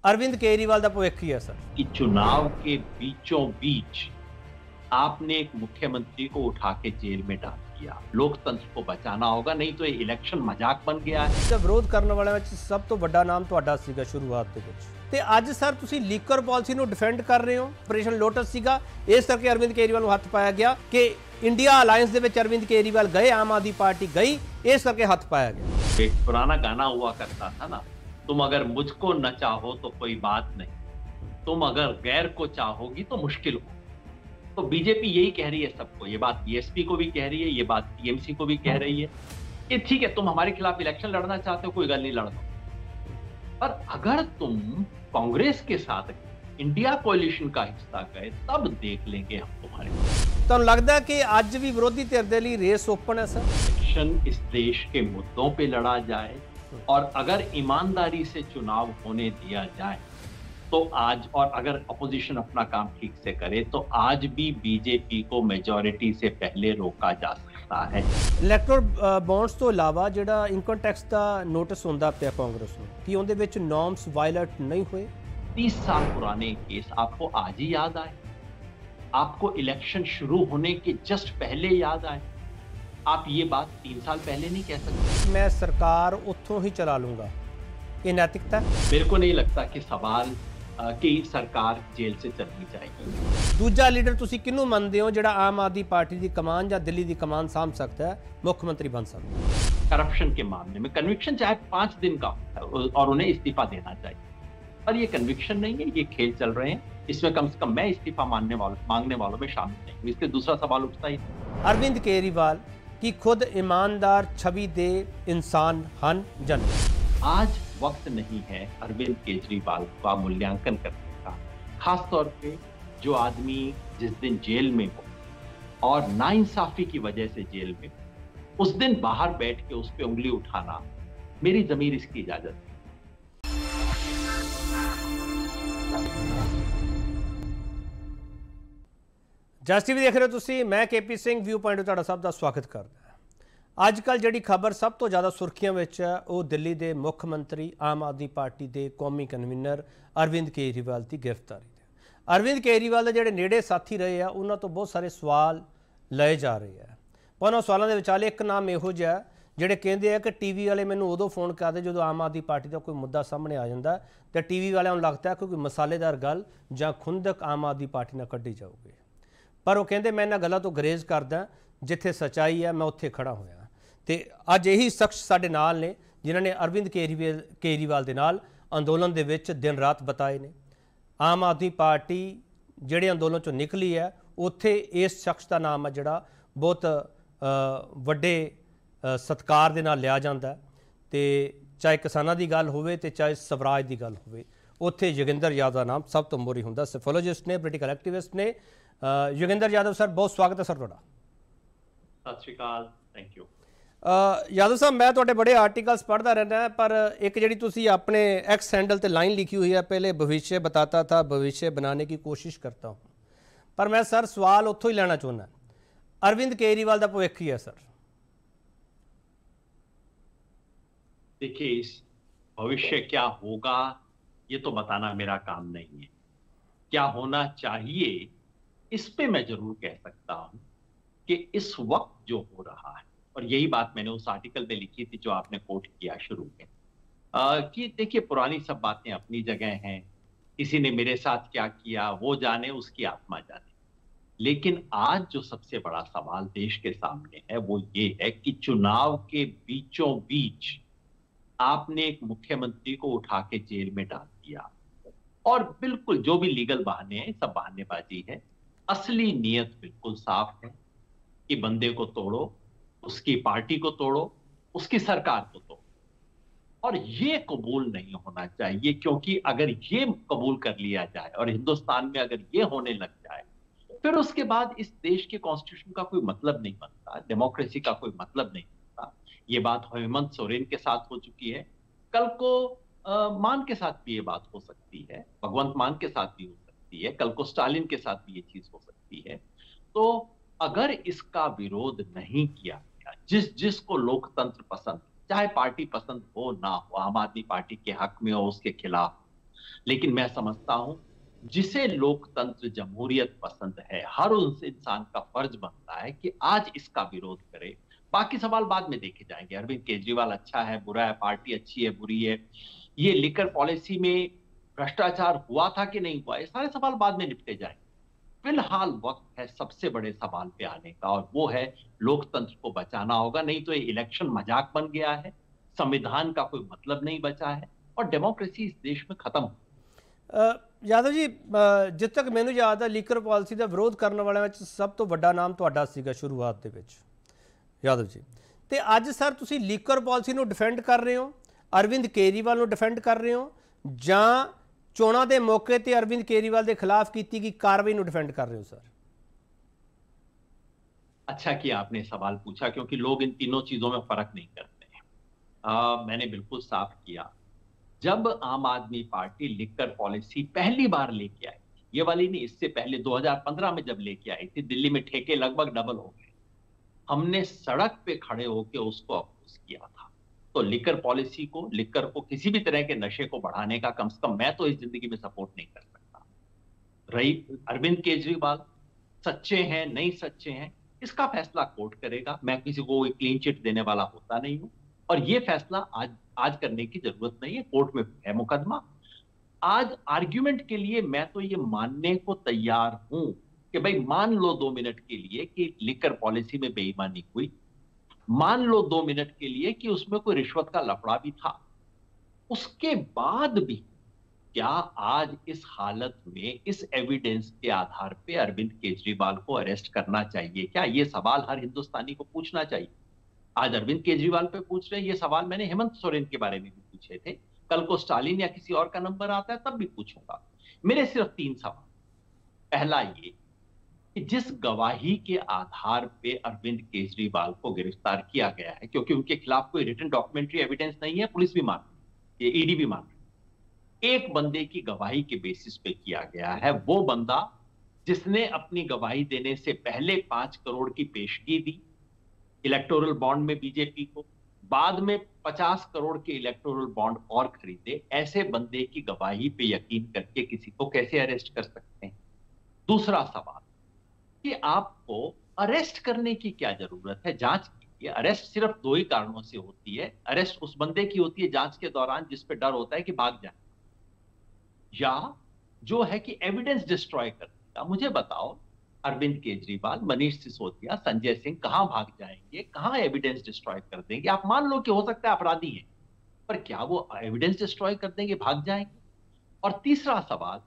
अरविंद केजरीवाल का भविष्य ही है सर कि चुनाव के बीचों बीच आपने एक मुख्यमंत्री को उठा के जेल में डाल दिया। लोकतंत्र को बचाना होगा, नहीं तो ये इलेक्शन मजाक बन गया है। जब विरोध करने वाले में सब तो बड़ा नाम ਤੁਹਾਡਾ ਸੀਗਾ शुरुआत ਦੇ ਵਿੱਚ ਤੇ ਅੱਜ ਸਰ ਤੁਸੀਂ ਲੀਕਰ ਪਾਲਿਸੀ ਨੂੰ ਡਿਫੈਂਡ ਕਰ ਰਹੇ ਹੋ। ਆਪਰੇਸ਼ਨ ਲੋਟਸ ਸੀਗਾ, ਇਸ ਕਰਕੇ ਅਰਵਿੰਦ ਕੇਜਰੀਵਾਲ ਨੂੰ ਹੱਥ ਪਾਇਆ ਗਿਆ ਕਿ इंडिया अलायंस ਦੇ ਵਿੱਚ अरविंद केजरीवाल गए, आम आदमी पार्टी गई, इस करके हाथ पाया गया। एक पुराना गाना हुआ करता था ना, तुम अगर मुझको न चाहो तो कोई बात नहीं, तुम अगर गैर को चाहोगी तो मुश्किल हो। तो बीजेपी यही कह रही है सबको, ये बात बीएसपी को भी कह रही है, ये बात टीएमसी को भी कह रही है कि ठीक है तुम हमारे खिलाफ इलेक्शन लड़ना चाहते हो, कोई गल नहीं, लड़ दो। पर अगर तुम कांग्रेस के साथ इंडिया कोलिशन का हिस्सा गए तब देख लेंगे हम तुम्हारे। तो लगता है कि आज भी विरोधी धिर दे लई रेस ओपन है सर। इलेक्शन इस देश के मुद्दों पे लड़ा जाए और अगर ईमानदारी से चुनाव होने दिया जाए तो आज, और अगर अपोजिशन अपना काम ठीक से करे तो आज भी बीजेपी को मेजॉरिटी से पहले रोका जा सकता है। इलैक्टोरल बॉन्ड्स तो इलावा जिहड़ा इनकम टैक्स का नोटिस हुंदा पिया कांग्रेस नूं, कि उहदे विच नॉर्म्स वायलेट नहीं हुए। 30 साल पुराने केस आपको आज ही याद आए? आपको इलेक्शन शुरू होने के जस्ट पहले याद आए? आप ये बात 3 साल पहले नहीं कह सकते। मैं सरकार उत्थों ही चला लूंगा, ये नैतिकता? मेरे को नहीं लगता कि सवाल कि सरकार जेल से चलनी चाहिए। दूजा लीडर तुसी किनू मनदे हो जिहड़ा आम आदमी पार्टी की कमान या दिल्ली की कमान साम सकता है, मुख्यमंत्री बन सकता है? करप्शन के मामले में कन्विक्शन चाहे 5 दिन का हो और उन्हें इस्तीफा देना चाहिए, पर ये कन्विक्शन नहीं है, ये खेल चल रहे हैं। इसमें कम से कम मैं इस्तीफा मांगने वालों में शामिल नहीं हूँ। इसलिए दूसरा सवाल उठता ही। अरविंद केजरीवाल की खुद ईमानदार छवि दे इंसान हन जन। आज वक्त नहीं है अरविंद केजरीवाल का मूल्यांकन करने का, खासतौर पे जो आदमी जिस दिन जेल में हो और नाइंसाफी की वजह से जेल में, उस दिन बाहर बैठ के उस पर उंगली उठाना मेरी जमीर इसकी इजाजत नहीं। जस टीवी देख रहे हो तुसी, मैं केपी सिंह व्यू पॉइंट तुहाडा सब दा स्वागत करदा। अजकल जिहड़ी खबर सब तो ज़्यादा सुर्खियां विच है वो दिल्ली के मुख मंत्री आम आदमी पार्टी के कौमी कन्वीनर अरविंद केजरीवाल की गिरफ्तारी है। अरविंद केजरीवाल के जिहड़े नेड़े साथी रहे हैं उन्हां तो बहुत सारे सवाल लए जा रहे हैं, पर उन्हां सवालों के विचाले एक नाम इहो जिहा जिहड़े कहंदे हैं कि टीवी वाले मैनूं उदों फोन करदे जो आम आदमी पार्टी का कोई मुद्दा सामने आ जाता है तो टीवी वालियां नूं लगता है कि कोई मसालेदार गल जां खुंदक आम आदमी पार्टी नाल कड्ढी जाऊगी, पर वो कहते मैं इन्हां गल्लां तो गुरेज करदा, जिथे सच्चाई है मैं उत्थे खड़ा होया। तो अज यही शख्स साडे नाल ने जिन्हां ने अरविंद केजरीवाल दे नाल अंदोलन दे विच दिन रात बताए ने। आम आदमी पार्टी जिहड़े अंदोलन चों निकली है उत्थे इस शख्स का नाम है जिहड़ा बहुत वड्डे सत्कार दे नाल लिया जांदा है। ते चाहे किसानां दी गल होवे ते चाहे स्वराज दी गल होवे, उत्थे योगिंदर यादव का नाम सब तो मोहरी हुंदा। सैफोलॉजिस्ट ने, पोलिटिकल एक्टिविस्ट ने। योगिंदर यादव सर बहुत स्वागत है सर तुहाडा। सत श्री अकाल, थैंक यू। यादव साहब मैं तो बड़े आर्टिकल्स पढ़ता रहना है, पर एक जी तुसी अपने एक्स हैंडल ते लाइन लिखी हुई है, पहले भविष्य बताता था भविष्य बनाने की कोशिश करता हूँ, पर मैं सर सवाल उत्थों ही लेना चाहना, अरविंद केजरीवाल का भविष्य ही है सर। देखिए, इस भविष्य क्या होगा ये तो बताना मेरा काम नहीं है। क्या होना चाहिए इस पे मैं जरूर कह सकता हूं कि इस वक्त जो हो रहा है, और यही बात मैंने उस आर्टिकल में लिखी थी जो आपने कोट किया शुरू में, कि देखिए पुरानी सब बातें अपनी जगह हैं, किसी ने मेरे साथ क्या किया वो जाने, उसकी आत्मा जाने। लेकिन आज जो सबसे बड़ा सवाल देश के सामने है वो ये है कि चुनाव के बीचों बीच आपने एक मुख्यमंत्री को उठा के जेल में डाल दिया, और बिल्कुल जो भी लीगल बहाने हैं सब बहानेबाजी है। असली नियत बिल्कुल साफ है कि बंदे को तोड़ो, उसकी पार्टी को तोड़ो, उसकी सरकार को तोड़ो, और ये कबूल नहीं होना चाहिए, क्योंकि अगर ये कबूल कर लिया जाए और हिंदुस्तान में अगर ये होने लग जाए फिर उसके बाद इस देश के कॉन्स्टिट्यूशन का कोई मतलब नहीं बनता, डेमोक्रेसी का कोई मतलब नहीं बनता। ये बात हेमंत सोरेन के साथ हो चुकी है, कल को मान के साथ भी ये बात हो सकती है, भगवंत मान के साथ भी हो सकती है, कल को स्टालिन के साथ भी ये चीज हो सकती है। तो अगर इसका विरोध नहीं किया गया, जिसको लोकतंत्र पसंद, चाहे पार्टी पसंद हो ना हो, आम आदमी पार्टी के हक में हो, उसके खिलाफ, लेकिन मैं समझता हूं जिसे लोकतंत्र जमहूरियत पसंद है, हर उस इंसान का फर्ज बनता है कि आज इसका विरोध करे। बाकी सवाल बाद में देखे जाएंगे, अरविंद केजरीवाल अच्छा है बुरा है, पार्टी अच्छी है बुरी है, ये लिकर पॉलिसी में भ्रष्टाचार हुआ था कि नहीं हुआ, ये सारे सवाल बाद में निपटे जाएंगे। फिलहाल वक्त है सबसे बड़े सवाल पे आने का, और वो है लोकतंत्र को बचाना होगा, नहीं तो ये इलेक्शन मजाक बन गया है, संविधान का कोई मतलब नहीं बचा है और डेमोक्रेसी इस देश में खत्म हो। यादव जी, ਜਿੱਥੇ ਤੱਕ ਮੈਨੂੰ ਯਾਦ ਹੈ ਲੀਕਰ ਪਾਲਿਸੀ ਦਾ ਵਿਰੋਧ ਕਰਨ ਵਾਲਿਆਂ ਵਿੱਚ ਸਭ ਤੋਂ ਵੱਡਾ ਨਾਮ ਤੁਹਾਡਾ ਸੀਗਾ ਸ਼ੁਰੂਆਤ ਦੇ ਵਿੱਚ, ਯਾਦਵ ਜੀ। ਤੇ ਅੱਜ ਸਰ ਤੁਸੀਂ ਲੀਕਰ ਪਾਲਿਸੀ ਨੂੰ ਡਿਫੈਂਡ ਕਰ ਰਹੇ ਹੋ, ਅਰਵਿੰਦ ਕੇਜਰੀਵਾਲ ਨੂੰ ਡਿਫੈਂਡ ਕਰ ਰਹੇ ਹੋ, ਜਾਂ ਚੋਣਾਂ ਦੇ ਮੌਕੇ ਤੇ ਅਰਵਿੰਦ ਕੇਜਰੀਵਾਲ ਦੇ ਖਿਲਾਫ ਕੀਤੀ ਗਈ ਕਾਰਵਾਈ ਨੂੰ डिफेंड कर रहे हो सर? अच्छा किया आपने सवाल पूछा, क्योंकि लोग इन तीनों चीजों में फर्क नहीं करते हैं। मैंने बिल्कुल साफ किया, जब आम आदमी पार्टी लिकर पॉलिसी पहली बार लेके आई, ये वाली नहीं, इससे पहले 2015 में जब लेके आई थी, दिल्ली में ठेके लगभग डबल हो गए, हमने सड़क पे खड़े होकर उसको अपोज किया था। तो लिकर पॉलिसी को, लिकर को, किसी भी तरह के नशे को बढ़ाने का कम से कम मैं तो इस जिंदगी में सपोर्ट नहीं कर सकता। रही अरविंद केजरीवाल सच्चे हैं नहीं सच्चे हैं, इसका फैसला कोर्ट करेगा, मैं किसी को क्लीन चिट देने वाला होता नहीं हूं, और ये फैसला आज करने की जरूरत नहीं है, कोर्ट में है मुकदमा। आज आर्ग्यूमेंट के लिए मैं तो ये मानने को तैयार हूं कि भाई मान लो 2 मिनट के लिए कि लिकर पॉलिसी में बेईमानी हुई, मान लो 2 मिनट के लिए कि उसमें कोई रिश्वत का लफड़ा भी था, उसके बाद भी क्या आज इस हालत में इस एविडेंस के आधार पे अरविंद केजरीवाल को अरेस्ट करना चाहिए क्या? ये सवाल हर हिंदुस्तानी को पूछना चाहिए। आज अरविंद केजरीवाल पे पूछ रहे हैं, ये सवाल मैंने हेमंत सोरेन के बारे में भी पूछे थे, कल को स्टालिन या किसी और का नंबर आता है तब भी पूछूंगा। मेरे सिर्फ 3 सवाल। पहला ये कि जिस गवाही के आधार पे अरविंद केजरीवाल को गिरफ्तार किया गया है, क्योंकि उनके खिलाफ कोई रिटन डॉक्यूमेंट्री एविडेंस नहीं है, पुलिस भी मान रही है, ईडी भी मान रही है, एक बंदे की गवाही के बेसिस पे किया गया है, वो बंदा जिसने अपनी गवाही देने से पहले 5 करोड़ की पेशगी दी इलेक्टोरल बॉन्ड में बीजेपी को, बाद में 50 करोड़ के इलेक्टोरल बॉन्ड और खरीदे, ऐसे बंदे की गवाही पे यकीन करके किसी को कैसे अरेस्ट कर सकते हैं? दूसरा सवाल कि आपको अरेस्ट करने की क्या जरूरत है? जांच कीजिए। अरेस्ट सिर्फ 2 ही कारणों से होती है। अरेस्ट उस बंदे की होती है जांच के दौरान जिस पे डर होता है कि भाग जाए, या जो है कि एविडेंस डिस्ट्रॉय कर देगा। मुझे बताओ, अरविंद केजरीवाल, मनीष सिसोदिया, संजय सिंह कहां भाग जाएंगे, कहां एविडेंस डिस्ट्रॉय कर देंगे? आप मान लो कि हो सकता है अपराधी हैं, पर क्या वो एविडेंस डिस्ट्रॉय कर देंगे, भाग जाएंगे? और तीसरा सवाल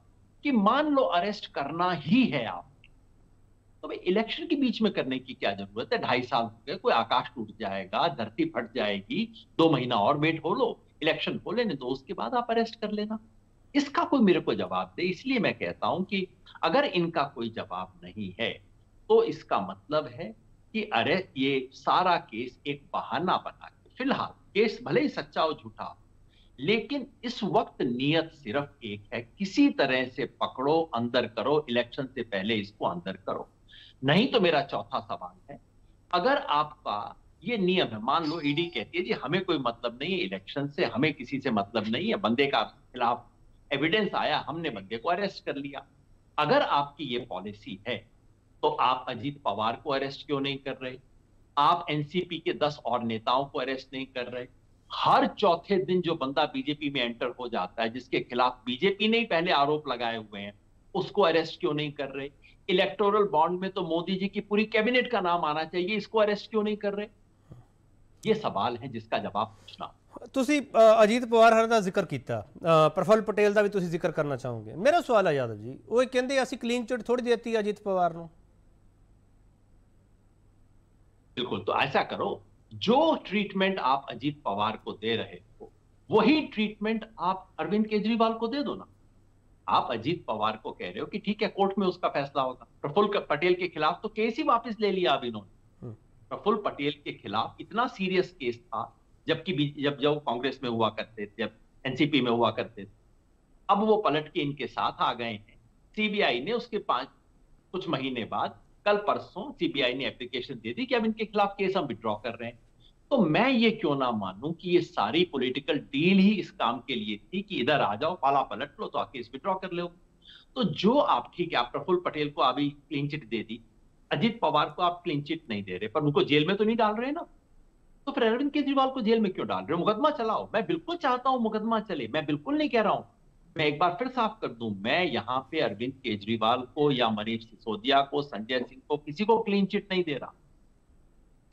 कि मान लो अरेस्ट करना ही है आप, तो भाई इलेक्शन के बीच में करने की क्या जरूरत है? 2.5 साल हो गए, कोई आकाश टूट जाएगा, धरती फट जाएगी, 2 महीना और वेट हो लो, इलेक्शन हो लेने दो, उसके बाद आप अरेस्ट कर लेना। इसका कोई मेरे को जवाब दे। इसलिए मैं कहता हूं कि अगर इनका कोई जवाब नहीं है तो इसका मतलब है कि अरे ये सारा केस एक बहाना बना के, फिलहाल केस भले ही सच्चा हो झूठा हो, लेकिन इस वक्त नियत सिर्फ एक है, किसी तरह से पकड़ो, अंदर करो, इलेक्शन से पहले इसको अंदर करो। नहीं तो मेरा चौथा सवाल है, अगर आपका ये नियम है, मान लो ईडी कहती है जी हमें कोई मतलब नहीं है इलेक्शन से, हमें किसी से मतलब नहीं है, बंदे का खिलाफ एविडेंस आया, हमने बंदे को अरेस्ट कर लिया। अगर आपकी ये पॉलिसी है तो आप अजीत पवार को अरेस्ट क्यों नहीं कर रहे? आप एनसीपी के 10 और नेताओं को अरेस्ट नहीं कर रहे? हर चौथे दिन जो बंदा बीजेपी में एंटर हो जाता है, जिसके खिलाफ बीजेपी ने ही पहले आरोप लगाए हुए हैं, उसको अरेस्ट क्यों नहीं कर रहे? इलेक्टोरल बॉन्ड में तो मोदी जी की पूरी कैबिनेट का नाम आना चाहिए, इसको अरेस्ट क्यों नहीं कर रहे? ये सवाल है जिसका जवाब पूछना। ਤੁਸੀਂ ਅਜੀਤ ਪਵਾਰ ਹਰ ਦਾ ਜ਼ਿਕਰ ਕੀਤਾ, ਪ੍ਰਫੁੱਲ ਪਟੇਲ ਦਾ ਵੀ ਤੁਸੀਂ ਜ਼ਿਕਰ ਕਰਨਾ ਚਾਹੋਗੇ। ਮੇਰਾ ਸਵਾਲ ਹੈ ਯਾਦਵ ਜੀ, ਉਹ ਕਹਿੰਦੇ ਅਸੀਂ ਕਲੀਨ ਚਿਟ ਥੋੜੀ ਦੇਤੀ ਅਜੀਤ पवार ਨੂੰ। बिल्कुल, तो ऐसा करो, जो ट्रीटमेंट आप अजीत पवार को दे रहे हो वही ट्रीटमेंट आप अरविंद केजरीवाल को दे दो ना। आप अजीत पवार को कह रहे हो कि ठीक है कोर्ट में उसका फैसला होगा, प्रफुल्ल पटेल के खिलाफ तो केस ही वापस ले लिया अब इन्होंने। प्रफुल्ल पटेल के खिलाफ इतना सीरियस केस था, जबकि जब कांग्रेस में हुआ करते थे, जब एनसीपी में हुआ करते थे, अब वो पलट के इनके साथ आ गए हैं। सीबीआई ने उसके कुछ महीने बाद, कल परसों सीबीआई ने एप्लीकेशन दे दी कि अब इनके खिलाफ केस हम विड्रॉ कर रहे हैं। तो मैं ये क्यों ना मानूं कि ये सारी पॉलिटिकल डील ही इस काम के लिए थी कि इधर आ जाओ, पाला पलट लो तो आके इस विड्रॉ कर लो। तो जो आप, ठीक है, आप प्रफुल्ल पटेल को अभी क्लीन चिट दे दी, अजीत पवार को आप क्लीन चिट नहीं दे रहे, पर उनको जेल में तो नहीं डाल रहे ना, तो फिर अरविंद केजरीवाल को जेल में क्यों डाल रहे हो? मुकदमा चलाओ। मैं बिल्कुल चाहता हूं मुकदमा चले, मैं बिल्कुल नहीं कह रहा हूं। मैं एक बार फिर साफ कर दूं, मैं यहां पे अरविंद केजरीवाल को या मनीष सिसोदिया को, संजय सिंह को, किसी को क्लीन चिट नहीं दे रहा।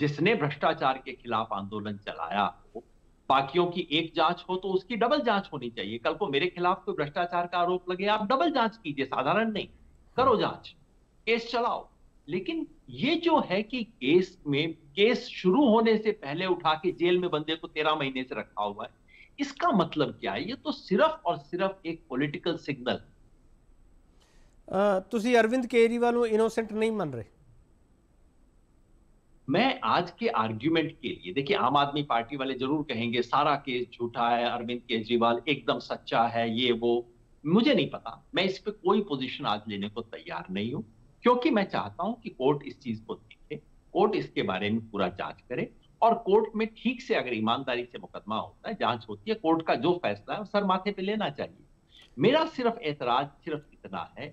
जिसने भ्रष्टाचार के खिलाफ आंदोलन चलाया हो, बाकियों की एक जांच हो तो उसकी डबल जांच होनी चाहिए। कल को मेरे खिलाफ कोई भ्रष्टाचार का आरोप लगे, आप डबल जांच कीजिए, साधारण नहीं, करो जांच, केस चलाओ। लेकिन ये जो है कि केस शुरू होने से पहले उठा के जेल में बंदे को 13 महीने से रखा हुआ है, इसका मतलब क्या है? ये तो सिर्फ और सिर्फ एक पॉलिटिकल सिग्नल। ਤੁਸੀਂ ਅਰਵਿੰਦ ਕੇਜਰੀਵਾਲ ਨੂੰ ਇਨੋਸੈਂਟ नहीं मान रहे? मैं आज के आर्ग्यूमेंट के लिए, देखिए, आम आदमी पार्टी वाले जरूर कहेंगे सारा केस झूठा है, अरविंद केजरीवाल एकदम सच्चा है, ये वो। मुझे नहीं पता, मैं इस पे कोई पोजीशन आज लेने को तैयार नहीं हूं, क्योंकि मैं चाहता हूं कि कोर्ट इस चीज को देखे, कोर्ट इसके बारे में पूरा जांच करे, और कोर्ट में ठीक से अगर ईमानदारी से मुकदमा होता है, जांच होती है, कोर्ट का जो फैसला है सर माथे पे लेना चाहिए। मेरा सिर्फ एतराज सिर्फ इतना है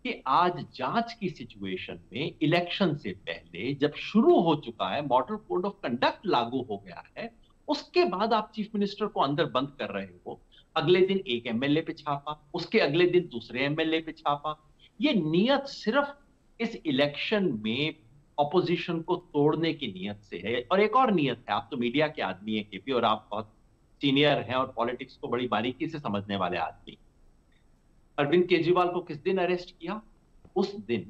कि आज जांच की सिचुएशन में इलेक्शन से पहले जब शुरू हो चुका है, मॉडल कोड ऑफ कंडक्ट लागू हो गया है, उसके बाद आप चीफ मिनिस्टर को अंदर बंद कर रहे हो। अगले दिन एक एमएलए पे छापा, उसके अगले दिन दूसरे एमएलए पे छापा। ये नियत सिर्फ इस इलेक्शन में ऑपोजिशन को तोड़ने की नियत से है। और एक और नियत है, आप तो मीडिया के आदमी हैं केपी, और आप बहुत सीनियर हैं और पॉलिटिक्स को बड़ी बारीकी से समझने वाले आदमी। अरविंद केजरीवाल को किस दिन अरेस्ट किया? उस दिन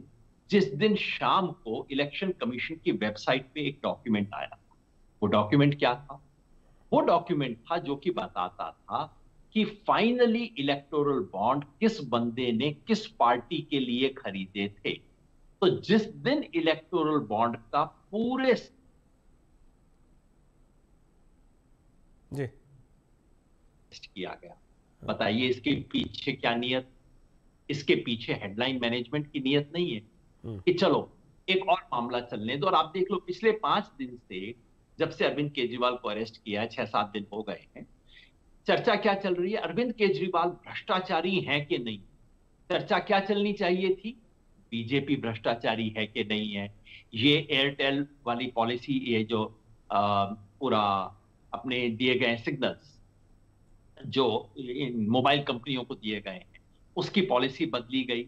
जिस दिन शाम को इलेक्शन कमीशन की वेबसाइट पे एक डॉक्यूमेंट आया था। वो डॉक्यूमेंट क्या था? वो डॉक्यूमेंट था जो कि बताता था कि फाइनली इलेक्टोरल बॉन्ड किस बंदे ने किस पार्टी के लिए खरीदे थे। तो जिस दिन इलेक्टोरल बॉन्ड का पूरे जी किया गया, बताइए इसके पीछे क्या नियत? इसके पीछे हेडलाइन मैनेजमेंट की नियत नहीं है कि चलो एक और मामला चलने दो। और आप देख लो, पिछले 5 दिन से, जब से अरविंद केजरीवाल को अरेस्ट किया है, 6-7 दिन हो गए हैं, चर्चा क्या चल रही है? अरविंद केजरीवाल भ्रष्टाचारी हैं कि नहीं? चर्चा क्या चलनी चाहिए थी? बीजेपी भ्रष्टाचारी है कि नहीं है? ये एयरटेल वाली पॉलिसी, ये जो पूरा अपने दिए गए सिग्नल्स जो मोबाइल कंपनियों को दिए गए हैं, उसकी पॉलिसी बदली गई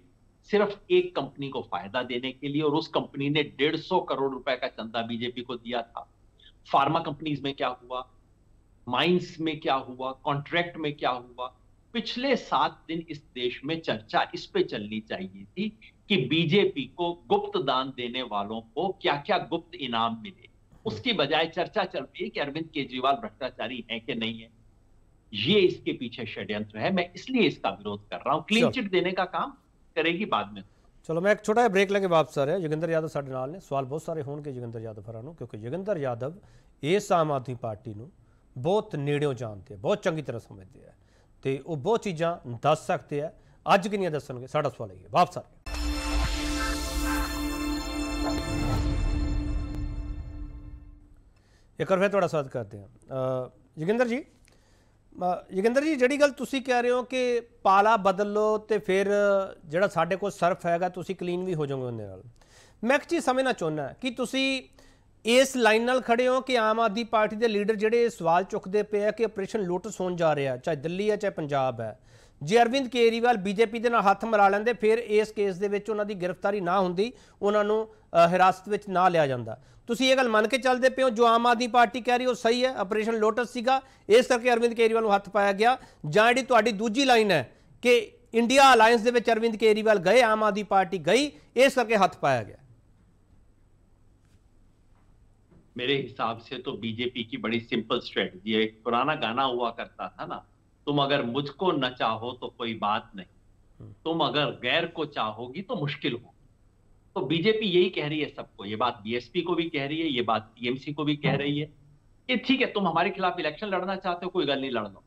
सिर्फ एक कंपनी को फायदा देने के लिए, और उस कंपनी ने 150 करोड़ रुपए का चंदा बीजेपी को दिया था। फार्मा कंपनीज में क्या हुआ, माइंस में क्या हुआ, कॉन्ट्रैक्ट में क्या हुआ? पिछले 7 दिन इस देश में चर्चा इस पे चलनी चाहिए थी कि बीजेपी को गुप्त दान देने वालों को क्या क्या गुप्त इनाम मिले। उसकी बजाय चर्चा चल रही है कि अरविंद केजरीवाल भ्रष्टाचारी है कि नहीं है। ये इसके पीछे षड्यंत्र है, मैं इसलिए इसका विरोध कर रहा हूं। क्लीन चिट देने का काम करेगी बाद में। चलो मैं एक छोटा ब्रेक लेके वापस आ रहा है। जोगिंदर यादव साडे नाल ने। सवाल बहुत सारे होणगे जोगिंदर यादव हरां नूं, क्योंकि जोगिंदर यादव इस आम आदमी पार्टी नूं बहुत नेड़ियों जानते हैं, बहुत चंगी तरह समझते हैं, तो वो बहुत चीज़ां दस सकते हैं। अज किनियां दसणगे? साडा सवाल है। वापस आ रहे एक बार फिर तुहाडा स्वागत करते हैं। जोगिंदर जी, ਜਿਹੜੀ ਗੱਲ ਤੁਸੀਂ ਕਹਿ ਰਹੇ ਹੋ ਕਿ ਪਾਲਾ ਬਦਲ ਲਓ ਤੇ ਫਿਰ ਜਿਹੜਾ ਸਾਡੇ ਕੋਲ ਸਰਫ ਹੈਗਾ ਤੁਸੀਂ ਕਲੀਨ ਵੀ ਹੋ ਜਾਓਗੇ ਉਹਦੇ ਨਾਲ, ਮੈਂ ਇੱਕ ਚੀਜ਼ ਸਮਝਣਾ ਚਾਹੁੰਦਾ ਕਿ ਤੁਸੀਂ ਇਸ ਲਾਈਨ ਨਾਲ ਖੜੇ ਹੋ ਕਿ ਆਮ ਆਦਮੀ ਪਾਰਟੀ ਦੇ ਲੀਡਰ ਜਿਹੜੇ ਸਵਾਲ ਚੁੱਕਦੇ ਪਏ ਆ ਕਿ ਆਪਰੇਸ਼ਨ ਲੋਟਸ ਹੋਣ ਜਾ ਰਿਹਾ, ਚਾਹੇ ਦਿੱਲੀ ਹੈ ਚਾਹੇ ਪੰਜਾਬ ਹੈ, ਜੇ ਅਰਵਿੰਦ ਕੇਜਰੀਵਾਲ ਬੀਜੇਪੀ ਦੇ ਨਾਲ ਹੱਥ ਮਿਲਾ ਲੈਂਦੇ ਫਿਰ ਇਸ ਕੇਸ ਦੇ ਵਿੱਚ ਉਹਨਾਂ ਦੀ ਗ੍ਰਿਫਤਾਰੀ ਨਾ ਹੁੰਦੀ, ਉਹਨਾਂ ਨੂੰ ਹਿਰਾਸਤ ਵਿੱਚ ਨਾ ਲਿਆ ਜਾਂਦਾ। ਤੁਸੀਂ ਇਹ ਗੱਲ ਮੰਨ ਕੇ ਚੱਲਦੇ ਪਏ ਹੋ ਜੋ ਆਮ ਆਦਮੀ ਪਾਰਟੀ ਕਹਿ ਰਹੀ ਉਹ ਸਹੀ ਹੈ, ਆਪਰੇਸ਼ਨ ਲੋਟਸ ਸੀਗਾ ਇਸ ਕਰਕੇ ਅਰਵਿੰਦ ਕੇਜਰੀਵਾਲ ਨੂੰ ਹੱਥ ਪਾਇਆ ਗਿਆ, ਜਾਂ ਜਿਹੜੀ ਤੁਹਾਡੀ ਦੂਜੀ ਲਾਈਨ ਹੈ ਕਿ ਇੰਡੀਆ ਅਲਾਇੰਸ ਦੇ ਵਿੱਚ ਅਰਵਿੰਦ ਕੇਜਰੀਵਾਲ ਗਏ, ਆਮ ਆਦਮੀ ਪਾर्टी गई, इस करके हाथ पाया गया? मेरे हिसाब से तो बीजेपी की बड़ी सिंपल स्ट्रेटजी है। एक पुराना गाना हुआ करता था ना, तुम अगर मुझको न चाहो तो कोई बात नहीं, तुम अगर गैर को चाहोगी तो मुश्किल हो। तो बीजेपी यही कह रही है सबको, ये बात बीएसपी को भी कह रही है, ये बात टीएमसी को भी कह रही है कि ठीक है तुम हमारे खिलाफ इलेक्शन लड़ना चाहते हो, कोई गल नहीं, लड़ लो,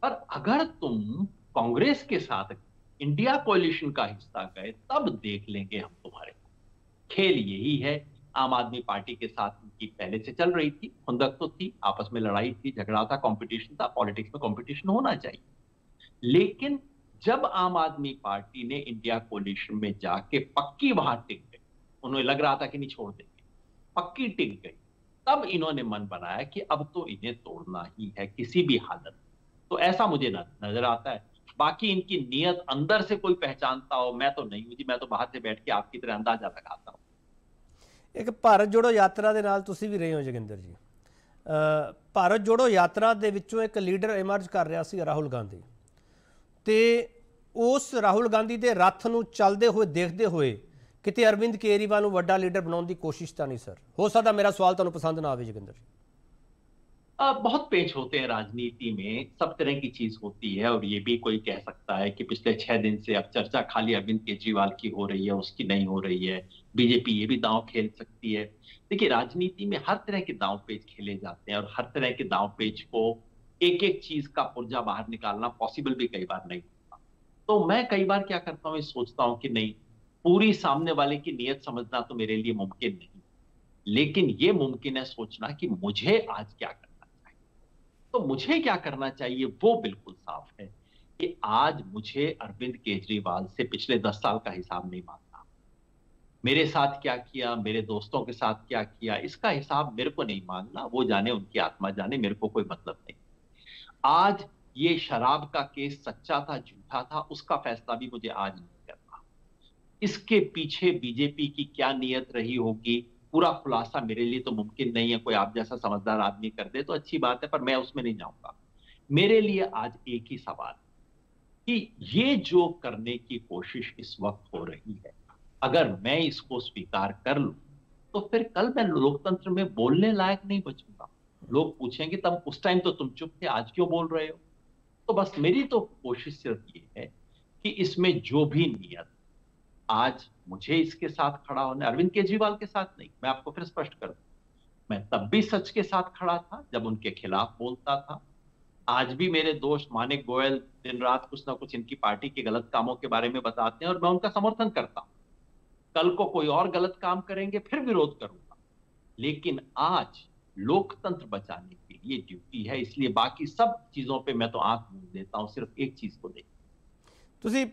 पर अगर तुम कांग्रेस के साथ इंडिया कोalition का हिस्सा गए तब देख लेंगे हम तुम्हारे। खेल यही है आम आदमी पार्टी के साथ उनकी पहले से चल रही थी, खुंदक तो थी, आपस में लड़ाई थी, झगड़ा था, कंपटीशन था, पॉलिटिक्स में कंपटीशन होना चाहिए। लेकिन जब आम आदमी पार्टी ने इंडिया कोलिशन में जाके पक्की वहां टिक गई, उन्हें लग रहा था कि नहीं छोड़ देंगे, पक्की टिक गई, तब इन्होंने मन बनाया कि अब तो इन्हें तोड़ना ही है किसी भी हालत में। तो ऐसा मुझे नजर आता है। बाकी इनकी नीयत अंदर से कोई पहचानता हो, मैं तो नहीं हूं जी, मैं तो बाहर से बैठ के आपकी तरह अंदाजा लगाता हूं। एक भारत जोड़ो यात्रा ਦੇ ਨਾਲ ਤੁਸੀਂ ਵੀ ਰਹੇ ਹੋ ਜੋਗਿੰਦਰ ਜੀ। ਭਾਰਤ ਜੋੜੋ ਯਾਤਰਾ ਦੇ ਵਿੱਚੋਂ ਇੱਕ ਲੀਡਰ ਇਮਰਜ ਕਰ ਰਿਹਾ ਸੀ ਰਾਹੁਲ ਗਾਂਧੀ, ਤੇ ਉਸ ਰਾਹੁਲ ਗਾਂਧੀ ਦੇ ਰੱਥ ਨੂੰ ਚੱਲਦੇ ਹੋਏ ਦੇਖਦੇ ਹੋਏ ਕਿਤੇ ਅਰਵਿੰਦ ਕੇਜਰੀਵਾਲ ਨੂੰ ਵੱਡਾ ਲੀਡਰ ਬਣਾਉਣ ਦੀ ਕੋਸ਼ਿਸ਼ ਤਾਂ ਨਹੀਂ ਸਰ? ਹੋ ਸਕਦਾ ਮੇਰਾ ਸਵਾਲ ਤੁਹਾਨੂੰ ਪਸੰਦ ਨਾ ਆਵੇ ਜੋਗਿੰਦਰ ਜੀ। बहुत पेच होते हैं राजनीति में, सब तरह की चीज होती है, और ये भी कोई कह सकता है कि पिछले 6 दिन से अब चर्चा खाली अरविंद केजरीवाल की हो रही है, उसकी नहीं हो रही है। बीजेपी ये भी दांव खेल सकती है। देखिए, राजनीति में हर तरह के दांव पेच खेले जाते हैं, और हर तरह के दांव पेच को एक एक चीज का पुर्जा बाहर निकालना पॉसिबल भी कई बार नहीं होता। तो मैं कई बार क्या करता हूँ, सोचता हूँ कि नहीं, पूरी सामने वाले की नीयत समझना तो मेरे लिए मुमकिन नहीं, लेकिन ये मुमकिन है सोचना कि मुझे आज क्या करना। तो मुझे क्या करना चाहिए वो बिल्कुल साफ है कि आज मुझे अरविंद केजरीवाल से पिछले 10 साल का हिसाब नहीं मांगना। मेरे साथ क्या किया, मेरे दोस्तों के साथ क्या किया, इसका हिसाब मेरे को नहीं मांगना। वो जाने, उनकी आत्मा जाने, मेरे को कोई मतलब नहीं। आज ये शराब का केस सच्चा था झूठा था, उसका फैसला भी मुझे आज नहीं करना। इसके पीछे बीजेपी की क्या नीयत रही होगी, पूरा खुलासा मेरे लिए तो मुमकिन नहीं है। कोई आप जैसा समझदार आदमी कर दे तो अच्छी बात है, पर मैं उसमें नहीं जाऊंगा। मेरे लिए आज एक ही सवाल कि ये जो करने की कोशिश इस वक्त हो रही है, अगर मैं इसको स्वीकार कर लूं तो फिर कल मैं लोकतंत्र में बोलने लायक नहीं बचूंगा। लोग पूछेंगे तब उस टाइम तो तुम चुप थे, आज क्यों बोल रहे हो? तो बस मेरी तो कोशिश सिर्फ ये है कि इसमें जो भी नियत, आज मुझे इसके साथ खड़ा होने, अरविंद केजरीवाल के साथ नहीं, मैं आपको फिर स्पष्ट कर दूं, मैं तब भी सच के साथ खड़ा था जब उनके खिलाफ बोलता था। आज भी मेरे दोस्त मानिक गोयल दिन रात कुछ ना कुछ इनकी पार्टी के गलत कामों के बारे में बताते हैं और मैं उनका समर्थन करता हूं। कल को कोई और गलत काम करेंगे फिर विरोध करूंगा, लेकिन आज लोकतंत्र बचाने की ये ड्यूटी है, इसलिए बाकी सब चीजों पे मैं तो आंख मूंद देता हूं, सिर्फ एक चीज को देख। ਤੁਸੀਂ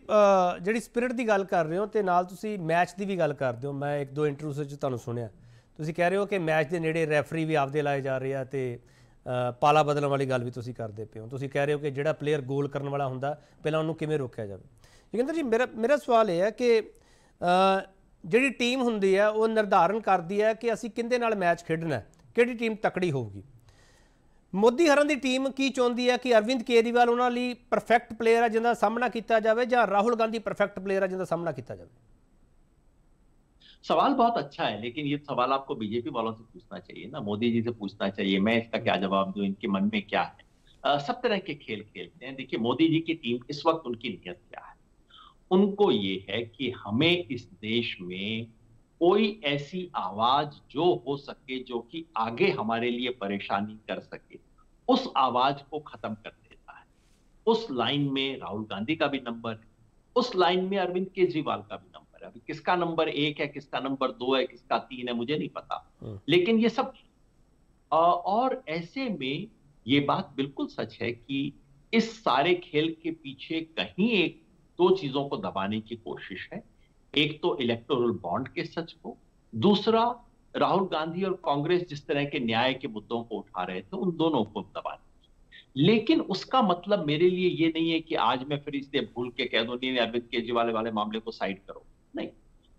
ਜਿਹੜੀ ਸਪਿਰਿਟ ਦੀ ਗੱਲ ਕਰ ਰਹੇ ਹੋ ਤੇ ਨਾਲ ਤੁਸੀਂ ਮੈਚ ਦੀ ਵੀ ਗੱਲ ਕਰਦੇ ਹੋ। ਮੈਂ ਇੱਕ ਦੋ ਇੰਟਰਵਿਊ ਵਿੱਚ ਤੁਹਾਨੂੰ ਸੁਣਿਆ, ਤੁਸੀਂ ਕਹਿ ਰਹੇ ਹੋ ਕਿ ਮੈਚ ਦੇ ਨੇੜੇ ਰੈਫਰੀ ਵੀ ਆਪਦੇ ਲਾਏ ਜਾ ਰਹੇ ਆ ਤੇ ਪਾਲਾ ਬਦਲਣ ਵਾਲੀ ਗੱਲ ਵੀ ਤੁਸੀਂ ਕਰਦੇ ਪਏ ਹੋ। ਤੁਸੀਂ ਕਹਿ ਰਹੇ ਹੋ ਕਿ ਜਿਹੜਾ ਪਲੇਅਰ ਗੋਲ ਕਰਨ ਵਾਲਾ ਹੁੰਦਾ ਪਹਿਲਾਂ ਉਹਨੂੰ ਕਿਵੇਂ ਰੋਕਿਆ ਜਾਵੇ। ਜੋਗਿੰਦਰ ਜੀ, ਮੇਰਾ ਸਵਾਲ ਇਹ ਹੈ ਕਿ ਜਿਹੜੀ ਟੀਮ ਹੁੰਦੀ ਹੈ ਉਹ ਨਿਰਧਾਰਨ ਕਰਦੀ ਹੈ ਕਿ ਅਸੀਂ ਕਿਹਦੇ ਨਾਲ ਮੈਚ ਖੇਡਣਾ, ਕਿਹੜੀ ਟੀਮ ਤਕੜੀ ਹੋਊਗੀ। ਮੋਦੀ ਹਰਾਂ ਦੀ ਟੀਮ ਕੀ ਚਾਹੁੰਦੀ ਹੈ ਕਿ ਅਰਵਿੰਦ ਕੇਜਰੀਵਾਲ ਉਹਨਾਂ ਲਈ ਪਰਫੈਕਟ ਪਲੇਅਰ ਹੈ ਜਿਹਦਾ ਸਾਹਮਣਾ ਕੀਤਾ ਜਾਵੇ, ਜਾਂ ਰਾਹੁਲ गांधी परफेक्ट प्लेयर है जिनका सामना किया जाए? सवाल बहुत अच्छा है, लेकिन ये सवाल आपको बीजेपी वालों से पूछना चाहिए ना, मोदी जी से पूछना चाहिए। मैं इसका क्या जवाब दूं, इनके मन में क्या है। सब तरह के खेल खेलते हैं। देखिए, मोदी जी की टीम इस वक्त उनकी नीयत क्या है, उनको ये है कि हमें इस देश में कोई ऐसी आवाज जो हो सके जो कि आगे हमारे लिए परेशानी कर सके, उस आवाज को खत्म कर देता है। उस लाइन में राहुल गांधी का भी नंबर है, उस लाइन में अरविंद केजरीवाल का भी नंबर है। अभी किसका नंबर 1 है, किसका नंबर 2 है, किसका 3 है, मुझे नहीं पता, लेकिन ये सब और ऐसे में ये बात बिल्कुल सच है कि इस सारे खेल के पीछे कहीं एक दो चीजों को दबाने की कोशिश है। एक तो इलेक्टोरल बॉन्ड के सच को, दूसरा राहुल गांधी और कांग्रेस जिस तरह के न्याय के मुद्दों को उठा रहे थे उन दोनों को दबाने। लेकिन उसका मतलब मेरे लिए ये नहीं है कि आज मैं फिर इसलिए भूल के कह दूं नहीं, अरविंद केजरीवाल वाले मामले को साइड करो। नहीं,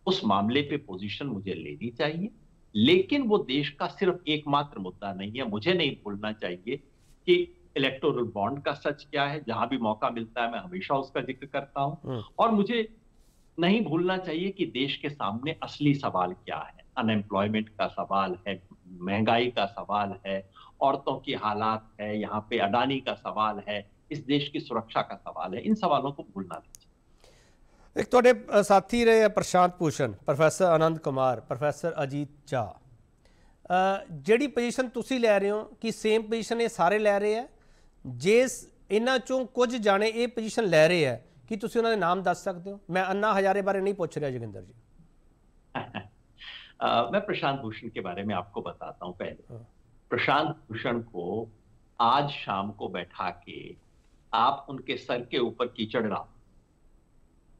उस मामले पे पोजीशन मुझे लेनी चाहिए, लेकिन वो देश का सिर्फ एकमात्र मुद्दा नहीं है। मुझे नहीं भूलना चाहिए कि इलेक्टोरल बॉन्ड का सच क्या है। जहां भी मौका मिलता है मैं हमेशा उसका जिक्र करता हूं। और मुझे नहीं भूलना चाहिए कि देश के सामने असली सवाल क्या है। अनएम्प्लॉयमेंट का सवाल है, महंगाई का सवाल है, औरतों की हालात है, यहाँ पे अडानी का सवाल है, इस देश की सुरक्षा का सवाल है। इन सवालों को भूलना नहीं चाहिए। एक तुहाडे साथी रहे प्रशांत भूषण, प्रोफैसर आनंद कुमार, प्रोफैसर अजीत झा, जिहड़ी पोजीशन तुसीं लै रहे हो कि सेम पोजीशन ये सारे लै रहे हैं? जे इन्हां चों कुछ जाने ये पोजीशन लै रहे हैं कि तुसीं उन्हां दे नाम दस सकते हो? मैं अन्ना हजारे बारे नहीं पूछ रहा जोगिंदर जी। मैं प्रशांत भूषण के बारे में आपको बताता हूं पहले। हाँ। प्रशांत भूषण को आज शाम को बैठा के आप उनके सर के ऊपर कीचड़ डालो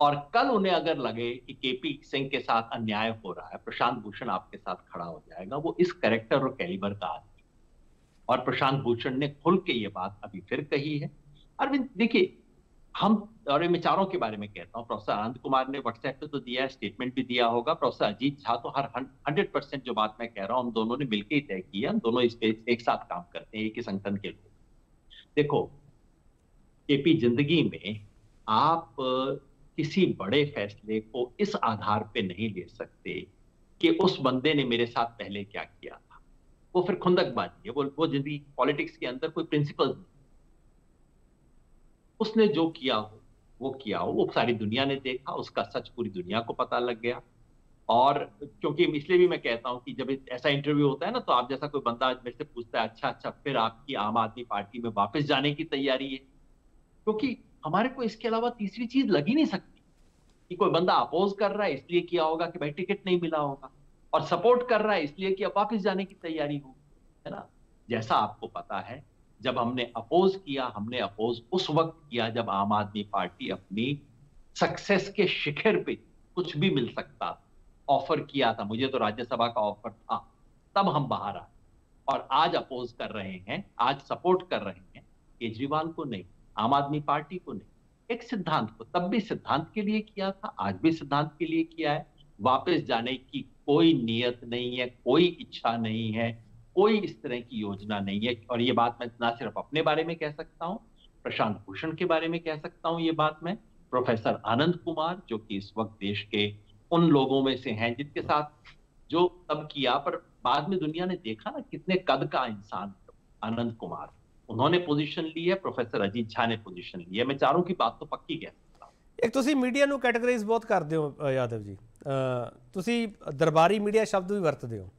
और कल उन्हें अगर लगे कि केपी सिंह के साथ अन्याय हो रहा है, प्रशांत भूषण आपके साथ खड़ा हो जाएगा। वो इस कैरेक्टर और कैलिबर का आदमी है। और प्रशांत भूषण ने खुल के ये बात अभी फिर कही है। अरविंद देखिए, हम और इन विचारों के बारे में कहता हूं, प्रोफेसर आनंद कुमार ने व्हाट्सएप पे तो दिया है, स्टेटमेंट भी दिया होगा। प्रोफेसर अजीत झा तो हर 100% जो बात मैं कह रहा हूं हम दोनों ने मिलकर ही तय की है। हम दोनों इस पे एक साथ काम करते हैं, एक ही संगठन के लोग। देखो केपी, जिंदगी में आप किसी बड़े फैसले को इस आधार पे नहीं ले सकते कि उस बंदे ने मेरे साथ पहले क्या किया था। वो फिर खुंदकबाजी है। वो जिंदगी पॉलिटिक्स के अंदर कोई प्रिंसिपल नहीं। उसने जो किया हो वो किया हो, वो सारी दुनिया ने देखा, उसका सच पूरी दुनिया को पता लग गया। और क्योंकि इसलिए भी मैं कहता हूं कि जब ऐसा इंटरव्यू होता है ना, तो आप जैसा कोई बंदा मेरे से पूछता है, अच्छा फिर आपकी आम आदमी पार्टी में वापस जाने की तैयारी है, क्योंकि हमारे को इसके अलावा तीसरी चीज लग ही नहीं सकती कि कोई बंदा अपोज कर रहा है इसलिए किया होगा कि भाई टिकट नहीं मिला होगा, और सपोर्ट कर रहा है इसलिए कि अब वापस जाने की तैयारी हो, है ना। जैसा आपको पता है, जब हमने अपोज किया, हमने अपोज उस वक्त किया जब आम आदमी पार्टी अपनी सक्सेस के शिखर पे, कुछ भी मिल सकता था, ऑफर किया था। मुझे तो राज्यसभा का ऑफर था, तब हम बाहर आए। और आज अपोज कर रहे हैं, आज सपोर्ट कर रहे हैं केजरीवाल को नहीं, आम आदमी पार्टी को नहीं, एक सिद्धांत को। तब भी सिद्धांत के लिए किया था, आज भी सिद्धांत के लिए किया है। वापस जाने की कोई नियत नहीं है, कोई इच्छा नहीं है, कोई इस तरह की योजना नहीं है। और ये बात मैं ना सिर्फ अपने बारे में कह सकता हूं, प्रशांत भूषण के बारे में कह सकता हूं ये बात मैं, प्रोफेसर आनंद कुमार जो कि इस वक्त देश के उन लोगों में से हैं जिनके साथ जो तब किया, पर बाद में दुनिया ने देखा ना कितने कद का इंसान आनंद कुमार, उन्होंने पोजीशन ली है। प्रोफेसर अजीत झा ने पोजीशन ली है। मैं चारों की बात तो पक्की कह सकता हूं। एक ਤੁਸੀਂ ਮੀਡੀਆ ਨੂੰ ਕੈਟਾਗਰਾਈਜ਼ ਬਹੁਤ ਕਰਦੇ ਹੋ ਯਾਦਵ ਜੀ, ਤੁਸੀਂ ਦਰਬਾਰੀ ਮੀਡੀਆ ਸ਼ਬਦ ਵੀ ਵਰਤਦੇ ਹੋ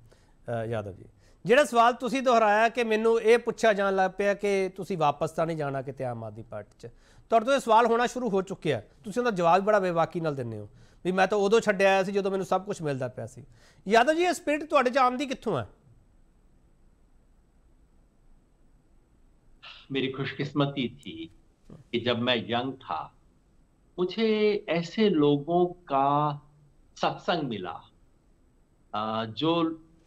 ਯਾਦਵ ਜੀ। ਜਿਹੜਾ ਸਵਾਲ ਤੁਸੀਂ ਦੁਹਰਾਇਆ ਕਿ ਮੈਨੂੰ ਇਹ ਪੁੱਛਿਆ ਜਾਣ ਲੱਗ ਪਿਆ ਕਿ ਤੁਸੀਂ ਵਾਪਸ ਤਾਂ ਨਹੀਂ ਜਾਣਾ ਕਿਤੇ ਆਮ ਆਦਮੀ ਪਾਰਟੀ 'ਚ, ਤੁਹਾਡੇ ਤੋਂ ਇਹ ਸਵਾਲ ਹੋਣਾ ਸ਼ੁਰੂ ਹੋ ਚੁੱਕਿਆ। ਤੁਸੀਂ ਉਹਦਾ ਜਵਾਬ ਵੀ ਬੜਾ ਬੇਵਾਕੀ ਨਾਲ ਦਿੰਦੇ ਹੋ ਵੀ ਮੈਂ ਤਾਂ ਉਦੋਂ ਛੱਡਿਆ ਆਇਆ ਸੀ ਜਦੋਂ ਮੈਨੂੰ ਸਭ ਕੁਝ ਮਿਲਦਾ ਪਿਆ ਸੀ। ਯਾਦਵ ਜੀ, ਇਹ ਸਪਿਰਿਟ ਤੁਹਾਡੇ 'ਚ ਆਉਂਦੀ ਕਿੱਥੋਂ ਹੈ? मेरी खुशकिस्मती थी कि जब मैं यंग था मुझे ऐसे लोगों का सत्संग मिला जो